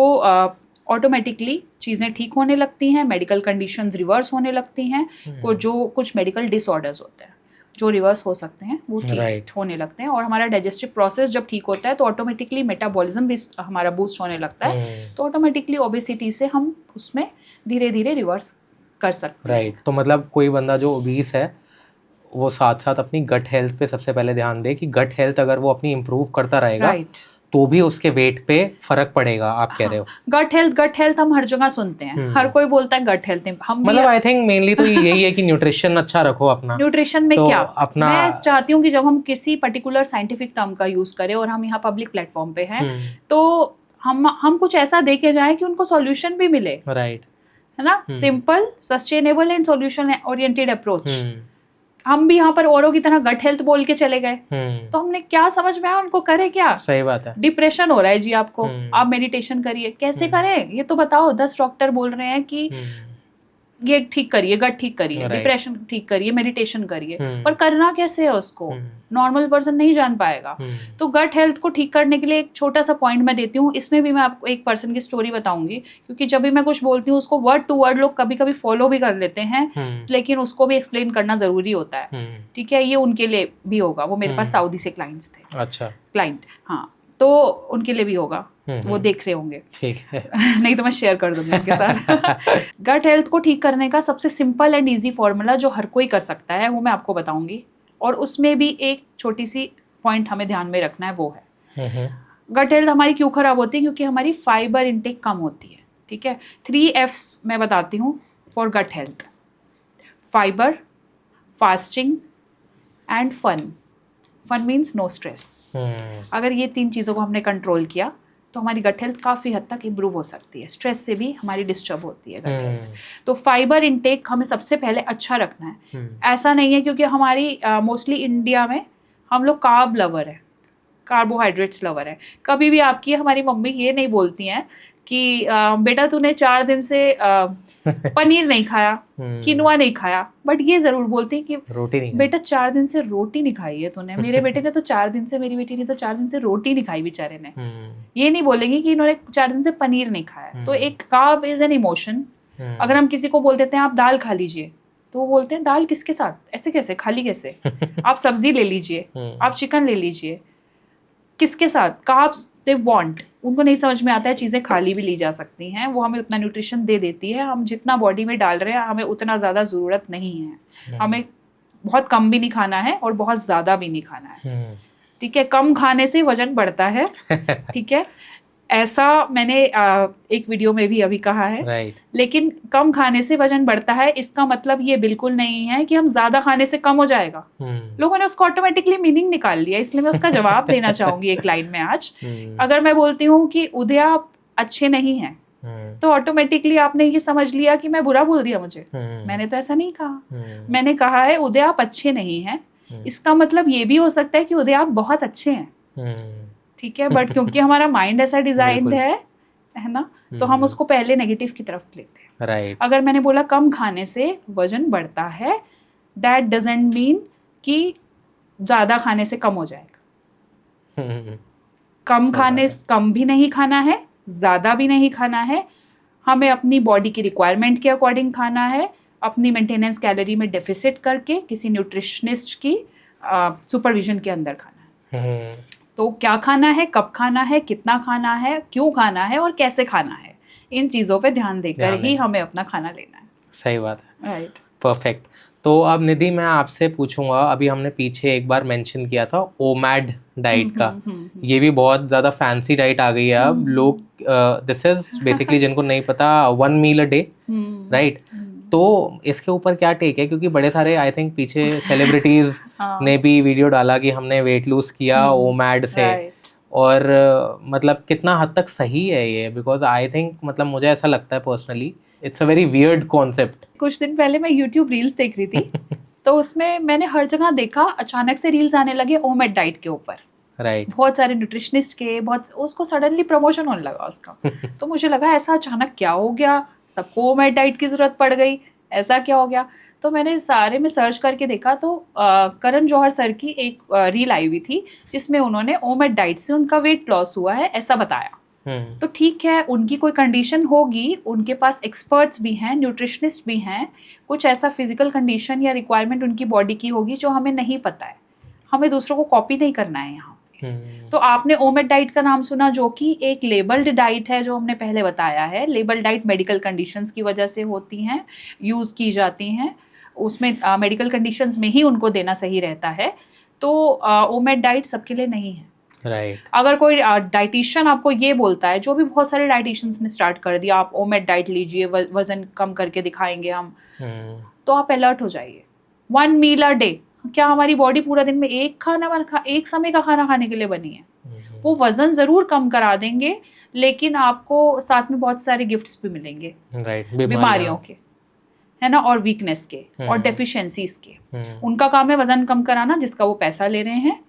ऑटोमेटिकली चीज़ें ठीक होने लगती हैं, मेडिकल कंडीशंस रिवर्स होने लगती हैं। जो कुछ मेडिकल डिसऑर्डर्स होते हैं जो रिवर्स हो सकते हैं वो ठीक होने लगते हैं। और हमारा डाइजेस्टिव प्रोसेस जब ठीक होता है तो ऑटोमेटिकली मेटाबॉलिज्म भी हमारा बूस्ट होने लगता है, तो ऑटोमेटिकली ओबेसिटी से हम उसमें धीरे धीरे रिवर्स कर सकते हैं। राइट। तो मतलब कोई बंदा जो ओबीस है वो साथ साथ अपनी गट हेल्थ पे सबसे पहले ध्यान दे कि गट हेल्थ अगर वो अपनी इम्प्रूव करता रहेगा तो भी उसके वेट पे फर्क पड़ेगा, आप कह रहे हो। गट हेल्थ हम हर जगह सुनते हैं, हर कोई बोलता है गट हेल्थ। हम मतलब आई थिंक मेनली तो यही है कि न्यूट्रिशन अच्छा रखो अपना। न्यूट्रिशन में तो क्या अपना, मैं चाहती हूँ कि जब हम किसी पर्टिकुलर साइंटिफिक टर्म का यूज करें और हम यहाँ पब्लिक प्लेटफॉर्म पे हैं तो हम कुछ ऐसा दे के जाएं कि उनको सॉल्यूशन भी मिले। राइट। है ना, simple, sustainable and solution oriented approach. हम भी यहाँ पर औरों की तरह गट हेल्थ बोल के चले गए, तो हमने क्या समझ में आया, उनको करे क्या? सही बात है। डिप्रेशन हो रहा है जी आपको, आप मेडिटेशन करिए। कैसे करें ये तो बताओ? 10 डॉक्टर बोल रहे हैं कि ये ठीक करिए, गट ठीक करिए, डिप्रेशन ठीक करिए, मेडिटेशन करिए, पर करना कैसे है उसको? नॉर्मल पर्सन नहीं जान पाएगा। तो गट हेल्थ को ठीक करने के लिए एक छोटा सा पॉइंट मैं देती हूँ। इसमें भी मैं आपको एक पर्सन की स्टोरी बताऊंगी, क्योंकि जब भी मैं कुछ बोलती हूँ उसको वर्ड टू वर्ड लोग कभी कभी फॉलो भी कर लेते हैं, लेकिन उसको भी एक्सप्लेन करना जरूरी होता है। ठीक है, ये उनके लिए भी होगा। वो मेरे पास सऊदी से क्लाइंट्स थे। अच्छा, क्लाइंट, हाँ, तो उनके लिए भी होगा, वो देख रहे होंगे। ठीक है। नहीं तो मैं शेयर कर दूंगी उनके साथ। गट हेल्थ को ठीक करने का सबसे सिंपल एंड इजी फॉर्मूला जो हर कोई कर सकता है वो मैं आपको बताऊंगी, और उसमें भी एक छोटी सी पॉइंट हमें ध्यान में रखना है, वो है गट हेल्थ हमारी क्यों खराब होती है? क्योंकि हमारी फाइबर इंटेक कम होती है। ठीक है, 3 Fs मैं बताती हूँ for gut health: fibre, fasting and fun. Fun means no stress. अगर ये 3 चीज़ों को हमने कंट्रोल किया तो हमारी गट हेल्थ काफ़ी हद तक इम्प्रूव हो सकती है। स्ट्रेस से भी हमारी डिस्टर्ब होती है गट हेल्थ। तो फाइबर इंटेक हमें सबसे पहले अच्छा रखना है। ऐसा नहीं है, क्योंकि हमारी मोस्टली इंडिया में हम लोग कार्ब लवर है, कार्बोहाइड्रेट्स लवर है। कभी भी आपकी हमारी मम्मी ये नहीं बोलती हैं कि बेटा तूने 4 दिन से पनीर नहीं खाया, किनुआ नहीं खाया, बट ये जरूर बोलती हैं कि रोटी नहीं, बेटा 4 दिन से रोटी नहीं खाई है तूने। मेरे बेटे ने तो 4 दिन से, मेरी बेटी ने तो 4 दिन से रोटी नहीं खाई बेचारे ने। ये नहीं बोलेंगे कि इन्होंने 4 दिन से पनीर नहीं खाया। तो एक कार्ब इज एन इमोशन। अगर हम किसी को बोल देते हैं आप दाल खा लीजिए, तो वो बोलते हैं दाल किसके साथ, ऐसे कैसे, खाली कैसे? आप सब्जी ले लीजिए, आप चिकन ले लीजिए, किसके साथ? कार्ब्स दे वांट, उनको नहीं समझ में आता है चीज़ें खाली भी ली जा सकती हैं। वो हमें उतना न्यूट्रिशन दे देती है, हम जितना बॉडी में डाल रहे हैं हमें उतना ज़्यादा ज़रूरत नहीं है। हमें बहुत कम भी नहीं खाना है और बहुत ज़्यादा भी नहीं खाना है। ठीक है, कम खाने से वजन बढ़ता है। ठीक है, ऐसा मैंने एक वीडियो में भी अभी कहा है। right. लेकिन कम खाने से वजन बढ़ता है, इसका मतलब ये बिल्कुल नहीं है कि हम ज्यादा खाने से कम हो जाएगा। लोगों ने उसको ऑटोमेटिकली मीनिंग निकाल लिया, इसलिए मैं उसका जवाब देना चाहूंगी एक लाइन में आज। अगर मैं बोलती हूँ कि उदया आप अच्छे नहीं हैं, तो ऑटोमेटिकली आपने ये समझ लिया कि मैं बुरा बोल दिया मुझे। मैंने तो ऐसा नहीं कहा। मैंने कहा है उदया आप अच्छे नहीं हैं, इसका मतलब ये भी हो सकता है कि उदया आप बहुत अच्छे हैं। ठीक है, बट क्योंकि हमारा माइंड ऐसा डिजाइन्ड है ना, तो हम उसको पहले नेगेटिव की तरफ लेते हैं। right. अगर मैंने बोला कम खाने से वजन बढ़ता है, दैट डजंट मीन कि ज्यादा खाने से कम हो जाएगा। कम खाने, कम भी नहीं खाना है, ज्यादा भी नहीं खाना है। हमें अपनी बॉडी की रिक्वायरमेंट के अकॉर्डिंग खाना है, अपनी मेंटेनेंस कैलोरी में डेफिसिट करके किसी न्यूट्रिशनिस्ट की सुपरविजन के अंदर खाना है। तो क्या खाना है, कब खाना है, कितना खाना है, क्यों खाना है और कैसे खाना है, इन चीज़ों पे ध्यान देकर ही हमें अपना खाना लेना है। सही बात है, राइट, परफेक्ट। तो अब निधि मैं आपसे पूछूंगा, अभी हमने पीछे एक बार मेंशन किया था ओमैड डाइट का। ये भी बहुत ज़्यादा फैंसी डाइट आ गई है अब। लोग दिस इज बेसिकली, जिनको नहीं पता, 1 मील अ डे, राइट? तो इसके ऊपर क्या टेक है? क्योंकि बड़े सारे आई थिंक पीछे सेलिब्रिटीज ने भी वीडियो डाला कि हमने वेट लूज किया ओमैड से, और मतलब कितना हद तक सही है ये? बिकॉज आई थिंक, मतलब मुझे ऐसा लगता है personally, it's a very weird concept. कुछ दिन पहले मैं यूट्यूब रील्स देख रही थी तो उसमें मैंने हर जगह देखा, अचानक से रील्स आने लगे ओमैड डाइट के ऊपर। राइट, बहुत सारे न्यूट्रिशनिस्ट के, बहुत, उसको सडनली प्रमोशन होने लगा उसका। तो मुझे लगा ऐसा अचानक क्या हो गया, सबको ओमैड डाइट की जरूरत पड़ गई, ऐसा क्या हो गया? तो मैंने सारे में सर्च करके देखा तो करण जौहर सर की एक रील आई हुई थी जिसमें उन्होंने ओमैड डाइट से उनका वेट लॉस हुआ है ऐसा बताया। तो ठीक है, उनकी कोई कंडीशन होगी, उनके पास एक्सपर्ट्स भी हैं, न्यूट्रिशनिस्ट भी हैं, कुछ ऐसा फिजिकल कंडीशन या रिक्वायरमेंट उनकी बॉडी की होगी जो हमें नहीं पता है। हमें दूसरों को कॉपी नहीं करना है यहाँ। तो आपने ओमैड डाइट का नाम सुना, जो कि एक लेबल्ड डाइट है, जो हमने पहले बताया है। लेबल्ड डाइट मेडिकल कंडीशंस की वजह से होती हैं, यूज़ की जाती हैं, उसमें मेडिकल कंडीशंस में ही उनको देना सही रहता है। तो ओमैड डाइट सबके लिए नहीं है। राइट, अगर कोई डाइटिशियन आपको ये बोलता है, जो भी बहुत सारे डाइटिशियंस ने स्टार्ट कर दिया, आप ओमैड डाइट लीजिए, वजन कम करके दिखाएंगे हम, तो आप अलर्ट हो जाइए। 1 मील अ डे, क्या हमारी बॉडी पूरा दिन में एक समय का खाना खाने के लिए बनी है? वो वजन जरूर कम करा देंगे, लेकिन आपको साथ में बहुत सारे गिफ्ट्स भी मिलेंगे, बीमारियों के, है ना, और वीकनेस के और डेफिशिएंसीज के। उनका काम है वजन कम कराना, जिसका वो पैसा ले रहे हैं,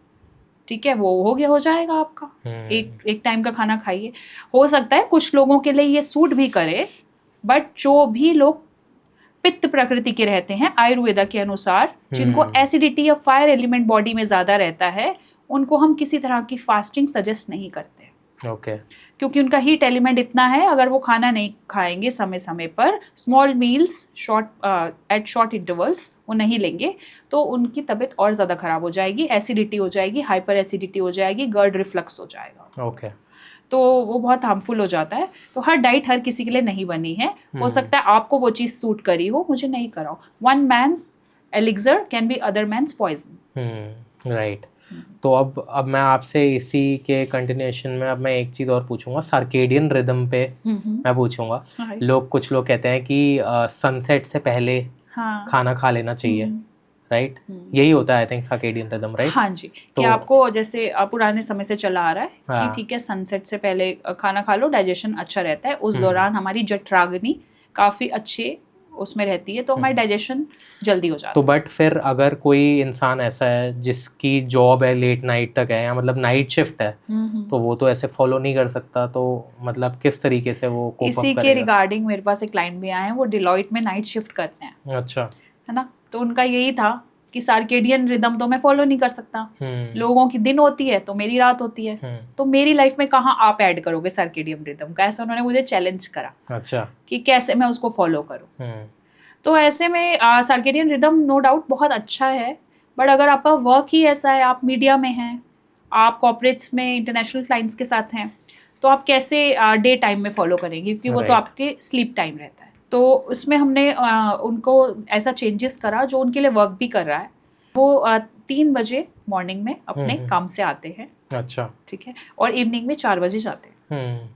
ठीक है, वो हो जाएगा आपका। एक टाइम का खाना खाइए। हो सकता है कुछ लोगों के लिए ये सूट भी करे, बट जो भी लोग पित्त प्रकृति के रहते हैं आयुर्वेदा के अनुसार, जिनको एसिडिटी या फायर एलिमेंट बॉडी में ज्यादा रहता है, उनको हम किसी तरह की फास्टिंग सजेस्ट नहीं करते। क्योंकि उनका हीट एलिमेंट इतना है, अगर वो खाना नहीं खाएंगे समय समय पर, small meals at short intervals वो नहीं लेंगे, तो उनकी तबीयत और ज़्यादा ख़राब हो जाएगी, एसिडिटी हो जाएगी, हाइपर एसिडिटी हो जाएगी, गर्ड रिफ्लक्स हो जाएगा। तो वो बहुत हार्मफुल हो जाता है। तो हर डाइट हर किसी के लिए नहीं बनी है। हो सकता है आपको वो चीज़ सूट करी हो, मुझे नहीं कराओ। One man's elixir can be other man's poison. Right. तो अब मैं आपसे इसी के कंटिन्यूएशन में अब मैं एक चीज़ और पूछूंगा, सर्केडियन रिदम पे मैं पूछूंगा। कुछ लोग कहते हैं कि सनसेट से पहले खाना खा लेना चाहिए, राइट? यही होता है I think circadian rhythm, right? हाँ जी। तो कि आपको जैसे पुराने समय से चला आ रहा है कि ठीक है सनसेट से पहले खाना खा लो, डाइजेशन अच्छा रहता है, उस दौरान हमारी जठराग्नि काफ़ी अच्छे उसमें रहती है, तो हमारी डाइजेशन जल्दी हो जाता है। तो बट फिर अगर कोई इंसान ऐसा है जिसकी जॉब है लेट नाइट तक है, या मतलब नाइट शिफ्ट है, तो वो तो ऐसे फॉलो नहीं कर सकता, तो मतलब किस तरीके से वो कोप अप करेगा? इसी के रिगार्डिंग मेरे पास एक क्लाइंट भी आए हैं, वो डिलॉयट में नाइट शिफ्ट करते हैं। अच्छा। है ना, तो उनका यही था कि सर्केडियन रिदम तो मैं फॉलो नहीं कर सकता, लोगों की दिन होती है तो मेरी रात होती है, तो मेरी लाइफ में कहाँ आप ऐड करोगे सर्केडियन रिदम का? ऐसा उन्होंने मुझे चैलेंज करा। अच्छा। कि कैसे मैं उसको फॉलो करूँ। तो ऐसे में सर्केडियन रिदम नो डाउट बहुत अच्छा है, बट अगर आपका वर्क ही ऐसा है, आप मीडिया में हैं, आप कॉर्पोरेट्स में इंटरनेशनल क्लाइंट्स के साथ हैं, तो आप कैसे डे टाइम में फॉलो करेंगे, क्योंकि वो तो आपके स्लीप टाइम रहता है। तो उसमें हमने उनको ऐसा चेंजेस करा जो उनके लिए वर्क भी कर रहा है। वो 3 बजे मॉर्निंग में अपने काम से आते हैं। अच्छा। ठीक है, और इवनिंग में 4 बजे जाते हैं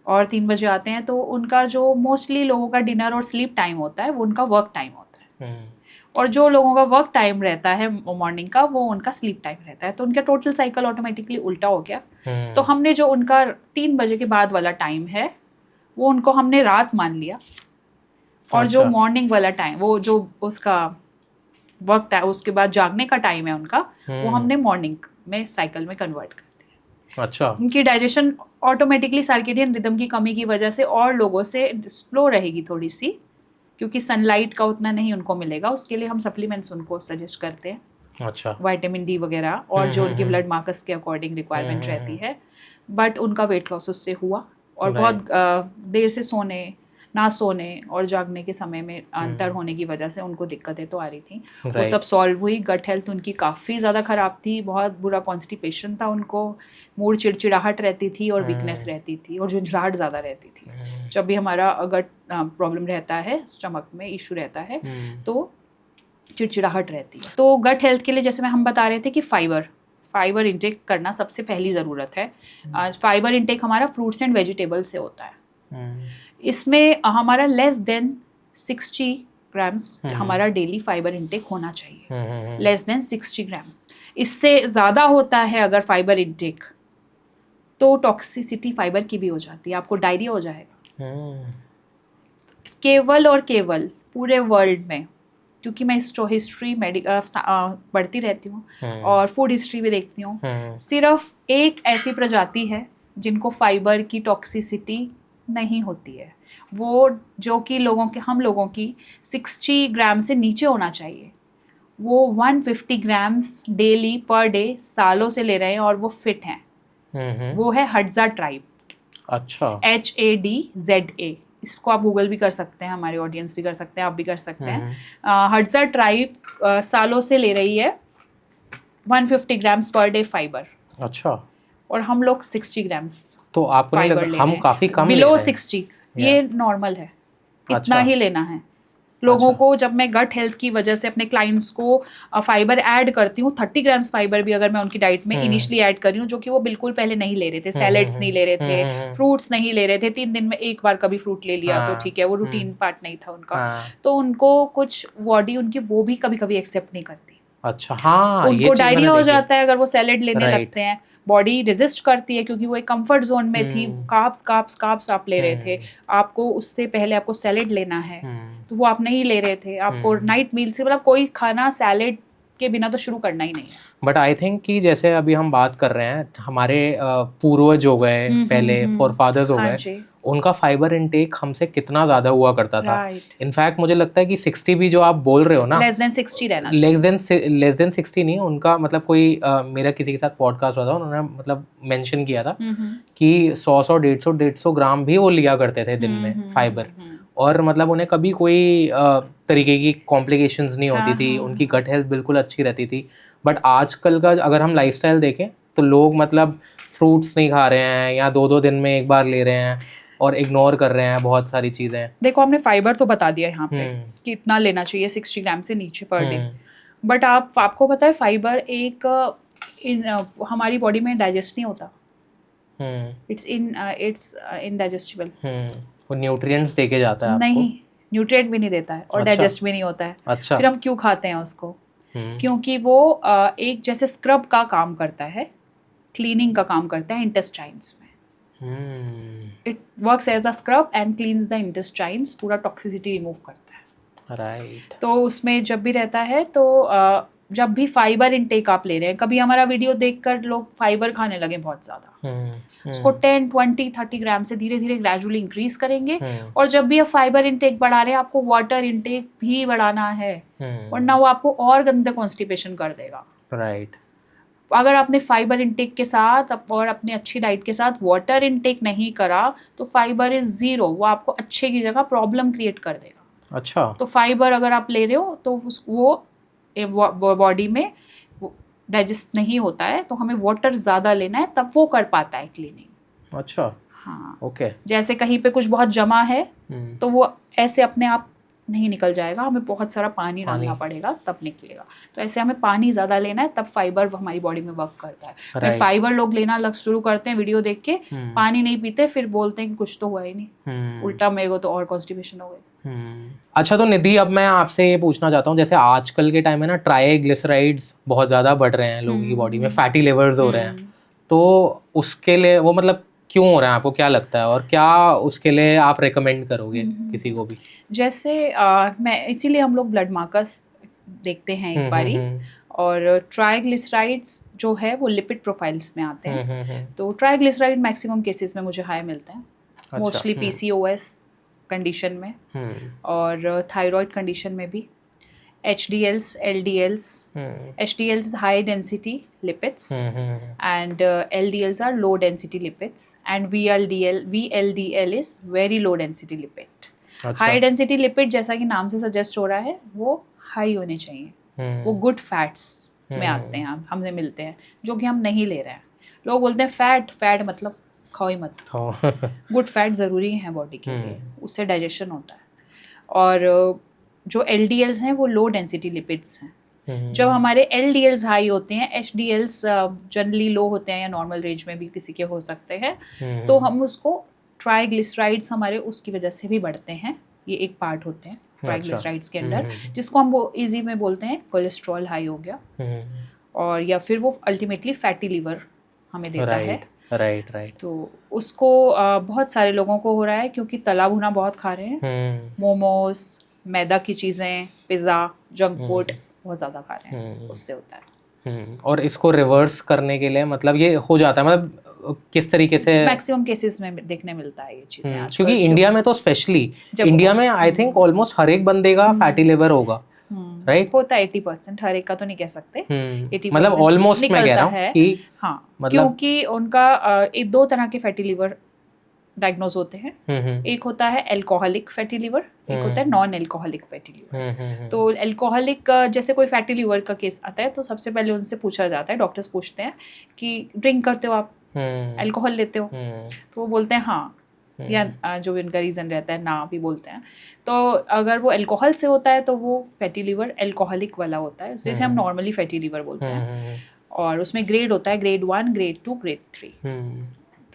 और 3 बजे आते हैं। तो उनका जो मोस्टली लोगों का डिनर और स्लीप टाइम होता है, वो उनका वर्क टाइम होता है। और जो लोगों का वर्क टाइम रहता है मॉर्निंग का, वो उनका स्लीप टाइम रहता है। तो उनका टोटल साइकिल ऑटोमेटिकली उल्टा हो गया। तो हमने जो उनका 3 बजे के बाद वाला टाइम है, वो उनको हमने रात मान लिया, और जो मॉर्निंग वाला टाइम, वो जो उसका वर्क टाइम, उसके बाद जागने का टाइम है उनका, वो हमने मॉर्निंग में साइकिल में कन्वर्ट कर दिया। अच्छा। उनकी डाइजेशन ऑटोमेटिकली सर्केडियन रिदम की कमी की वजह से और लोगों से स्लो रहेगी थोड़ी सी, क्योंकि सनलाइट का उतना नहीं उनको मिलेगा। उसके लिए हम सप्लीमेंट्स उनको सजेस्ट करते हैं। अच्छा। विटामिन डी वगैरह, और जो उनकी ब्लड मार्कर्स के अकॉर्डिंग रिक्वायरमेंट रहती है। बट उनका वेट लॉस उससे हुआ, और बहुत देर से सोने, ना सोने और जागने के समय में अंतर होने की वजह से उनको दिक्कतें तो आ रही थी। वो सब सॉल्व हुई। गट हेल्थ उनकी काफ़ी ज़्यादा ख़राब थी, बहुत बुरा कॉन्स्टिपेशन था उनको, मूड चिड़चिड़ाहट रहती थी और वीकनेस रहती थी, और झुंझलाहट ज़्यादा रहती थी। जब भी हमारा गट प्रॉब्लम रहता है, स्टमक में इशू रहता है, तो चिड़चिड़ाहट रहती है। तो गट हेल्थ के लिए जैसे हम बता रहे थे कि फाइबर इंटेक करना सबसे पहली ज़रूरत है। फाइबर इंटेक हमारा फ्रूट्स एंड वेजिटेबल से होता है। इसमें हमारा लेस देन 60 ग्राम्स हमारा डेली फाइबर इंटेक होना चाहिए। Less than 60 grams. इससे ज़्यादा होता है अगर फाइबर इंटेक, तो टॉक्सिसिटी फाइबर की भी हो जाती है, आपको डायरिया हो जाएगा। केवल और केवल पूरे वर्ल्ड में, क्योंकि मैं हिस्ट्री पढ़ती रहती हूँ और फूड हिस्ट्री भी देखती हूँ, सिर्फ एक ऐसी प्रजाति है जिनको फाइबर की टॉक्सिसिटी नहीं होती है, वो जो कि हम लोगों की 60 ग्राम से नीचे होना चाहिए। वो 150 ग्राम्स डेली पर डे सालों से ले रहे हैं और वो फिट हैं। वो है हड्जा ट्राइब। अच्छा। HADZA। इसको आप गूगल भी कर सकते हैं, हमारे ऑडियंस भी कर सकते हैं, आप भी कर सकते हैं। हड्जा ट्राइब सालों से ले रही है 150 ग्राम्स पर डे फाइबर। अच्छा। और हम लोग 60 ग्राम्स। तो आपको नहीं लगा हम काफी कम ले रहे बिलो हैं? 60 ये नॉर्मल है, इतना अच्छा। ही लेना है लोगों को। जब मैं गट हेल्थ की वजह से अपने क्लाइंट्स को फाइबर ऐड करती हूँ, 30 ग्राम्स फाइबर भी अगर मैं उनकी डाइट में इनिशियली ऐड कर रही हूँ, जो कि वो बिल्कुल पहले नहीं ले रहे थे, सैलेड्स नहीं ले रहे थे, फ्रूट्स नहीं ले रहे थे, 3 दिन में एक बार कभी फ्रूट ले लिया तो ठीक है, वो रूटीन पार्ट नहीं था उनका। तो उनको कुछ बॉडी उनकी वो भी कभी कभी एक्सेप्ट नहीं करती। अच्छा। हाँ, उनको डायरिया हो जाता है अगर वो सैलेड लेने लगते हैं। बॉडी रेजिस्ट करती है क्योंकि वो एक कंफर्ट जोन में थी, कार्ब्स आप ले रहे थे, आपको उससे पहले आपको सैलेड लेना है तो वो आप नहीं ले रहे थे, आपको नाइट मील से मतलब कोई खाना सैलेड के बिना तो शुरू करना ही नहीं है। बट आई थिंक कि जैसे अभी हम बात कर रहे हैं, हमारे पूर्वज हो गए, पहले फोरफादर्स हो गए, उनका फाइबर इनटेक हमसे कितना ज़्यादा हुआ करता था। इनफैक्ट मुझे लगता है कि 60 भी जो आप बोल रहे हो ना, लेस देन 60 रहना, लेस देन 60 नहीं, उनका मतलब कोई मेरा किसी के साथ पॉडकास्ट हुआ था, उन्होंने मतलब मेंशन किया था कि 100 150 ग्राम भी वो लिया करते थे दिन में फाइबर, और मतलब उन्हें कभी कोई तरीके की कॉम्प्लिकेशंस नहीं होती थी, उनकी गट हेल्थ बिल्कुल अच्छी रहती थी। बट आजकल का अगर हम लाइफस्टाइल देखें तो लोग मतलब फ्रूट्स नहीं खा रहे हैं या 2-2 दिन में एक बार ले रहे हैं और इग्नोर कर रहे हैं बहुत सारी चीज़ें। देखो हमने फाइबर तो बता दिया यहाँ पे कि इतना लेना चाहिए 60 ग्राम से नीचे पर डे, बट आपको पता है फाइबर एक हमारी बॉडी में डाइजेस्ट नहीं होता, इट्स इनडाइजेस्टिबल। वो न्यूट्रिएंट्स देके जाता है आपको? नहीं, न्यूट्रिएंट भी नहीं देता है और डाइजेस्ट भी नहीं होता है। अच्छा, फिर हम क्यों खाते हैं उसको? क्योंकि वो एक जैसे स्क्रब का काम करता है, क्लीनिंग का काम करता है इंटेस्टाइन्स में। It works as a scrub and cleanse the intestines, पूरा टॉक्सिसिटी रिमूव करता है। राइट। तो उसमें जब भी रहता है तो जब भी फाइबर इनटेक आप ले रहे हैं, कभी हमारा वीडियो देखकर लोग फाइबर खाने लगे बहुत ज़्यादा, उसको 10, 20, 30 ग्राम से धीरे धीरे ग्रेजुअली इंक्रीज करेंगे। और जब भी आप फाइबर इनटेक बढ़ा रहे हैं, आपको वाटर इनटेक भी बढ़ाना है, वरना वो आपको और गंदा कॉन्स्टिपेशन कर देगा। राइट। अगर आपने फाइबर इनटेक के साथ और अपनी अच्छी डाइट के साथ वाटर इनटेक नहीं करा तो फाइबर इज ज़ीरो, वो आपको अच्छे की जगह प्रॉब्लम क्रिएट कर देगा। अच्छा। तो फाइबर अगर आप ले रहे हो तो वो बॉडी में डाइजेस्ट नहीं होता है, तो हमें वाटर ज़्यादा लेना है, तब वो कर पाता है क्लीनिंग। अच्छा, हाँ, ओके। जैसे कहीं पे कुछ बहुत जमा है तो वो ऐसे अपने आप नहीं निकल जाएगा, हमें बहुत सारा पानी डालना पड़ेगा तब निकलेगा। तो ऐसे हमें पानी ज़्यादा लेना है, तब फाइबर हमारी बॉडी में वर्क करता है। right. फाइबर लोग लेना शुरू करते हैं वीडियो देख के, पानी नहीं पीते, फिर बोलते हैं कि कुछ तो हुआ ही नहीं, उल्टा मेरे को तो और कॉन्स्टिपेशन हो गई। अच्छा, तो निधि अब मैं आपसे ये पूछना चाहता हूँ, जैसे आजकल के टाइम में ना ट्राइग्लिसराइड्स बहुत ज़्यादा बढ़ रहे हैं लोगों की बॉडी में, फैटी लिवर्स हो रहे हैं, तो उसके लिए वो मतलब क्यों हो रहा है, आपको क्या लगता है, और क्या उसके लिए आप रेकमेंड करोगे किसी को भी? जैसे मैं इसीलिए हम लोग ब्लड मार्कर्स देखते हैं एक बारी, और ट्राइग्लिसराइड्स जो है वो लिपिड प्रोफाइल्स में आते हैं। तो ट्राइग्लिसराइड मैक्सिमम केसेस में मुझे हाई मिलते हैं, मोस्टली PCOS कंडीशन में और थायराइड कंडीशन में भी, HDLs, LDLs. HDLs is high density lipids and LDLs are low density lipids, and VLDL is very low density lipid. High density lipid जैसा कि नाम से सजेस्ट हो रहा है वो हाई होने चाहिए, वो गुड फैट्स में आते हैं, हमसे मिलते हैं, जो कि हम नहीं ले रहे हैं। लोग बोलते हैं फैट मतलब खाओ ही मत। गुड फैट ज़रूरी है बॉडी के लिए, उससे डाइजेशन होता है। और जो LDLs हैं वो लो डेंसिटी लिपिड्स हैं। जब हमारे LDLs हाई होते हैं, HDLs जनरली लो होते हैं या नॉर्मल रेंज में भी किसी के हो सकते हैं, तो हम उसको ट्राइग्लिसराइड्स हमारे उसकी वजह से भी बढ़ते हैं। ये एक पार्ट होते हैं ट्राइग्लिसराइड्स के अंदर, जिसको हम वो इजी में बोलते हैं कोलेस्ट्रॉल हाई हो गया, और या फिर वो अल्टीमेटली फैटी लिवर हमें देता है। राइट। तो उसको बहुत सारे लोगों को हो रहा है क्योंकि तला भुना बहुत खा रहे हैं, मोमोज, मैदा की चीज़ें, पिज़्ज़ा, जंक फूड बहुत ज़्यादा खा रहे हैं, उससे होता है। और इसको रिवर्स करने के लिए मतलब ये हो जाता है, मतलब किस तरीके से? मैक्सिमम केसेस में देखने मिलता है ये चीज़ें आजकल, क्योंकि इंडिया में तो स्पेशली इंडिया में आई थिंक ऑलमोस्ट हर एक बंदे का फैटी लिवर होगा, राइट? होता है 80%, हर एक का तो नहीं कह सकते, 80% मतलब ऑलमोस्ट मैं कह रहा हूँ कि हाँ, क्योंकि उनका एक दो तरह के फैटी लिवर डायग्नोज होते हैं। एक होता है एल्कोहलिक फैटी लिवर, एक होता है नॉन एल्कोहलिक फैटी लिवर। तो एल्कोहलिक जैसे कोई फैटी लिवर का केस आता है तो सबसे पहले उनसे पूछा जाता है, डॉक्टर्स पूछते हैं कि ड्रिंक करते हो आप, अल्कोहल लेते हो? तो वो बोलते हैं हाँ, या जो भी उनका रीज़न रहता है ना भी बोलते हैं। तो अगर वो अल्कोहल से होता है तो वो फैटी लिवर एल्कोहलिक वाला होता है, जैसे हम नॉर्मली फैटी लिवर बोलते हैं। और उसमें ग्रेड होता है, ग्रेड 1, ग्रेड 2, ग्रेड 3,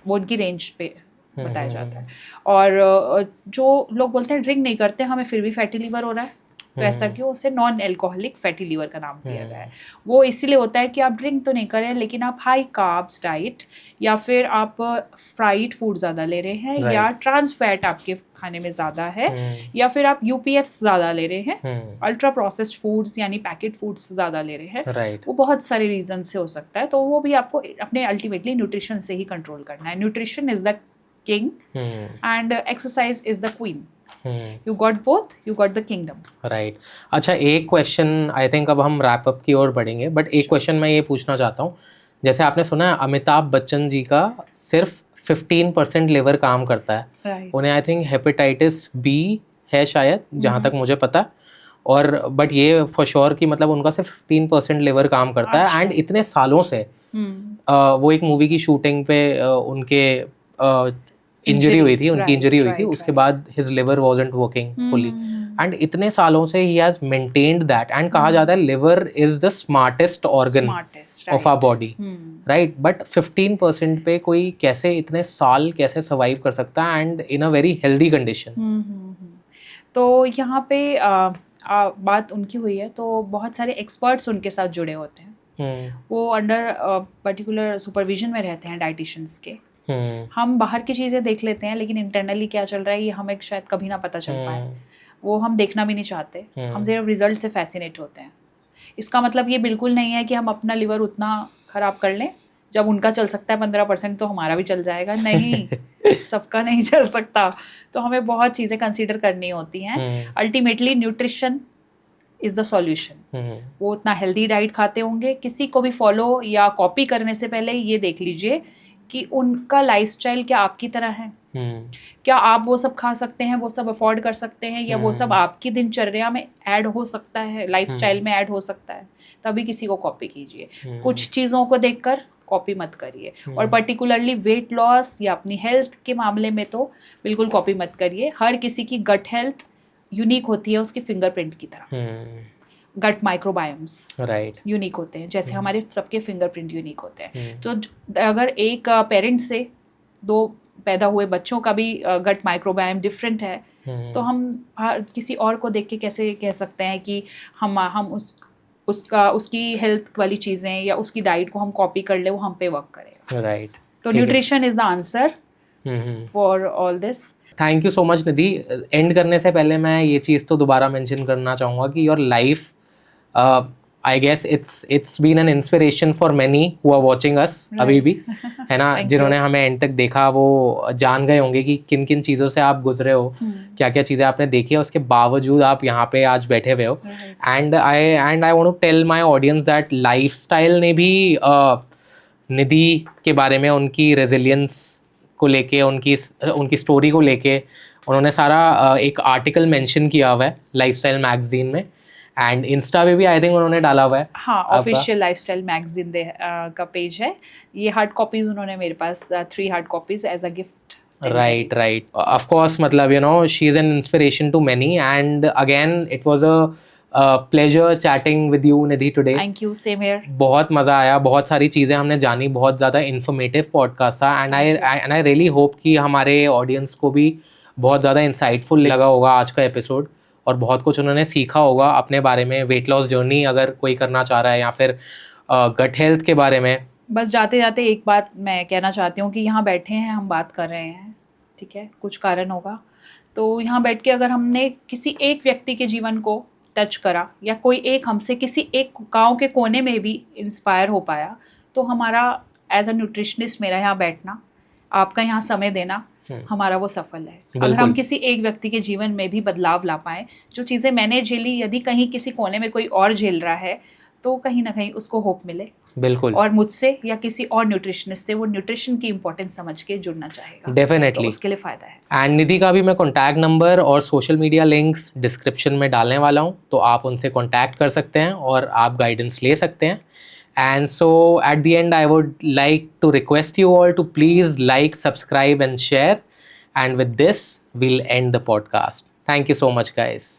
वो उनकी रेंज पे बताया जाता है। और जो लोग बोलते हैं ड्रिंक नहीं करते हमें फिर भी फैटी लिवर हो रहा है, तो ऐसा क्यों? उसे नॉन एल्कोहलिक फैटी लीवर का नाम दिया गया है। वो इसीलिए होता है कि आप ड्रिंक तो नहीं कर रहे हैं, लेकिन आप हाई कार्ब्स डाइट या फिर आप फ्राइड फूड ज़्यादा ले रहे हैं, या ट्रांस फैट आपके खाने में ज़्यादा है, या फिर आप यूपीएफ ज़्यादा ले रहे हैं, अल्ट्रा प्रोसेस्ड फूड्स यानी पैकेट फूड्स ज़्यादा ले रहे हैं। वो बहुत सारे रीजन से हो सकता है, तो वो भी आपको अपने अल्टीमेटली न्यूट्रिशन से ही कंट्रोल करना है। Nutrition is the king and exercise is the queen. You got both, you got the kingdom. Right. अच्छा, एक क्वेश्चन, आई थिंक अब हम रैप अप की ओर बढ़ेंगे, बट एक क्वेश्चन मैं ये पूछना चाहता हूँ। जैसे आपने सुना है अमिताभ बच्चन जी का सिर्फ 15% लिवर काम करता है। Right. उन्हें आई थिंक हेपेटाइटिस बी है शायद, जहाँ तक मुझे पता है, और बट ये फॉर श्योर कि मतलब उनका सिर्फ 15% लिवर काम करता है। एंड इतने सालों से वो एक मूवी की शूटिंग पे उनके इंजरी हुई थी, उनकी इंजरी हुई थी, उसके बाद his liver wasn't working fully, and इतने सालों से ही हैज मेंटेन्ड दैट। एंड कहा जाता है liver is the smartest organ of our body, right? But 15% पे कोई कैसे इतने साल कैसे सर्वाइव कर सकता है, and in a very healthy condition? तो यहाँ पे बात उनकी हुई है, तो बहुत सारे एक्सपर्ट्स उनके साथ जुड़े होते हैं। वो अंडर पर्टिकुलर सुपरविजन में रहते हैं डाइटिशियंस के। हम बाहर की चीज़ें देख लेते हैं, लेकिन इंटरनली क्या चल रहा है ये हमें शायद कभी ना पता चल पाए। वो हम देखना भी नहीं चाहते, हम सिर्फ रिजल्ट से फैसिनेट होते हैं। इसका मतलब ये बिल्कुल नहीं है कि हम अपना लिवर उतना ख़राब कर लें, जब उनका चल सकता है 15% तो हमारा भी चल जाएगा। नहीं, सबका नहीं चल सकता। तो हमें बहुत चीज़ें कंसीडर करनी होती हैं। Ultimately nutrition is the solution. वो उतना हेल्दी डाइट खाते होंगे, किसी को भी फॉलो या कॉपी करने से पहले ये देख लीजिए कि उनका लाइफस्टाइल क्या आपकी तरह है। क्या आप वो सब खा सकते हैं, वो सब अफोर्ड कर सकते हैं, या वो सब आपकी दिनचर्या में ऐड हो सकता है, लाइफस्टाइल में ऐड हो सकता है? तभी किसी को कॉपी कीजिए। कुछ चीज़ों को देखकर कॉपी मत करिए, और पर्टिकुलरली वेट लॉस या अपनी हेल्थ के मामले में तो बिल्कुल कॉपी मत करिए। हर किसी की गट हेल्थ यूनिक होती है, उसकी फिंगरप्रिंट की तरह। गट माइक्रोबायोम्स यूनिक होते हैं, जैसे हमारे सबके फिंगरप्रिंट यूनिक होते हैं। तो अगर एक पेरेंट से 2 पैदा हुए बच्चों का भी गट माइक्रोबायोम डिफरेंट है, तो हम किसी और को देख के कैसे कह सकते हैं कि हम उसकी हेल्थ वाली चीज़ें या उसकी डाइट को हम कॉपी कर ले, वो हम पे वर्क करेगा। राइट। तो nutrition is the answer for all this. Thank you so much Nidhi. And करने से पहले मैं ये चीज़ तो दोबारा मेंशन करना चाहूँगा कि your life, I guess it's been an inspiration for many who are watching us अभी भी, है ना? जिन्होंने हमें एंड तक देखा वो जान गए होंगे कि किन किन चीज़ों से आप गुजरे हो, क्या क्या चीज़ें आपने देखी है, उसके बावजूद आप यहाँ पे आज बैठे हुए हो। And I want to tell my audience that lifestyle ने भी निधि के बारे में, उनकी रेजिलियंस को लेके, उनकी स्टोरी को लेके उन्होंने सारा एक आर्टिकल मेंशन किया हुआ है लाइफस्टाइल मैगजीन में, एंड इंस्टा पे भी आई थिंक उन्होंने डाला हुआ है। हाँ, ऑफिशियल लाइफस्टाइल मैगजीन का पेज है। ये हार्ड कॉपीज उन्होंने मेरे पास 3 hard copies as a gift. Right of course, मतलब you know she is an inspiration to many, and again it was a pleasure chatting with you Nidhi today. Thank you, same here. बहुत मज़ा आया, बहुत सारी चीज़ें हमने जानी, बहुत ज़्यादा इन्फॉर्मेटिव पॉडकास्ट था, एंड आई रियली होप कि हमारे ऑडियंस को भी बहुत ज़्यादा इंसाइटफुल लगा होगा आज का एपिसोड, और बहुत कुछ उन्होंने सीखा होगा अपने बारे में, वेट लॉस जर्नी अगर कोई करना चाह रहा है, या फिर गट हेल्थ के बारे में। बस जाते जाते एक बात मैं कहना चाहती हूँ कि यहाँ बैठे हैं, हम बात कर रहे हैं, ठीक है, कुछ कारण होगा, तो यहाँ बैठ के अगर हमने किसी एक व्यक्ति के जीवन को टच करा, या कोई एक हमसे किसी एक गांव के कोने में भी इंस्पायर हो पाया, तो हमारा एज अ न्यूट्रिशनिस्ट मेरा यहाँ बैठना, आपका यहाँ समय देना, हमारा वो सफल है। अगर हम किसी एक व्यक्ति के जीवन में भी बदलाव ला पाए, जो चीज़ें मैंने झेली, यदि कहीं किसी कोने में कोई और झेल रहा है, तो कहीं ना कहीं उसको होप मिले। बिल्कुल। और मुझसे या किसी और न्यूट्रिशनिस्ट से वो न्यूट्रिशन की इंपॉर्टेंस समझ के जुड़ना चाहेगा, डेफिनेटली, तो उसके लिए फ़ायदा है। एंड निधि का भी मैं कॉन्टैक्ट नंबर और सोशल मीडिया लिंक्स डिस्क्रिप्शन में डालने वाला हूँ, तो आप उनसे कॉन्टैक्ट कर सकते हैं और आप गाइडेंस ले सकते हैं। And so at the end, I would like to request you all to please like, subscribe and share. And with this, we'll end the podcast. Thank you so much, guys.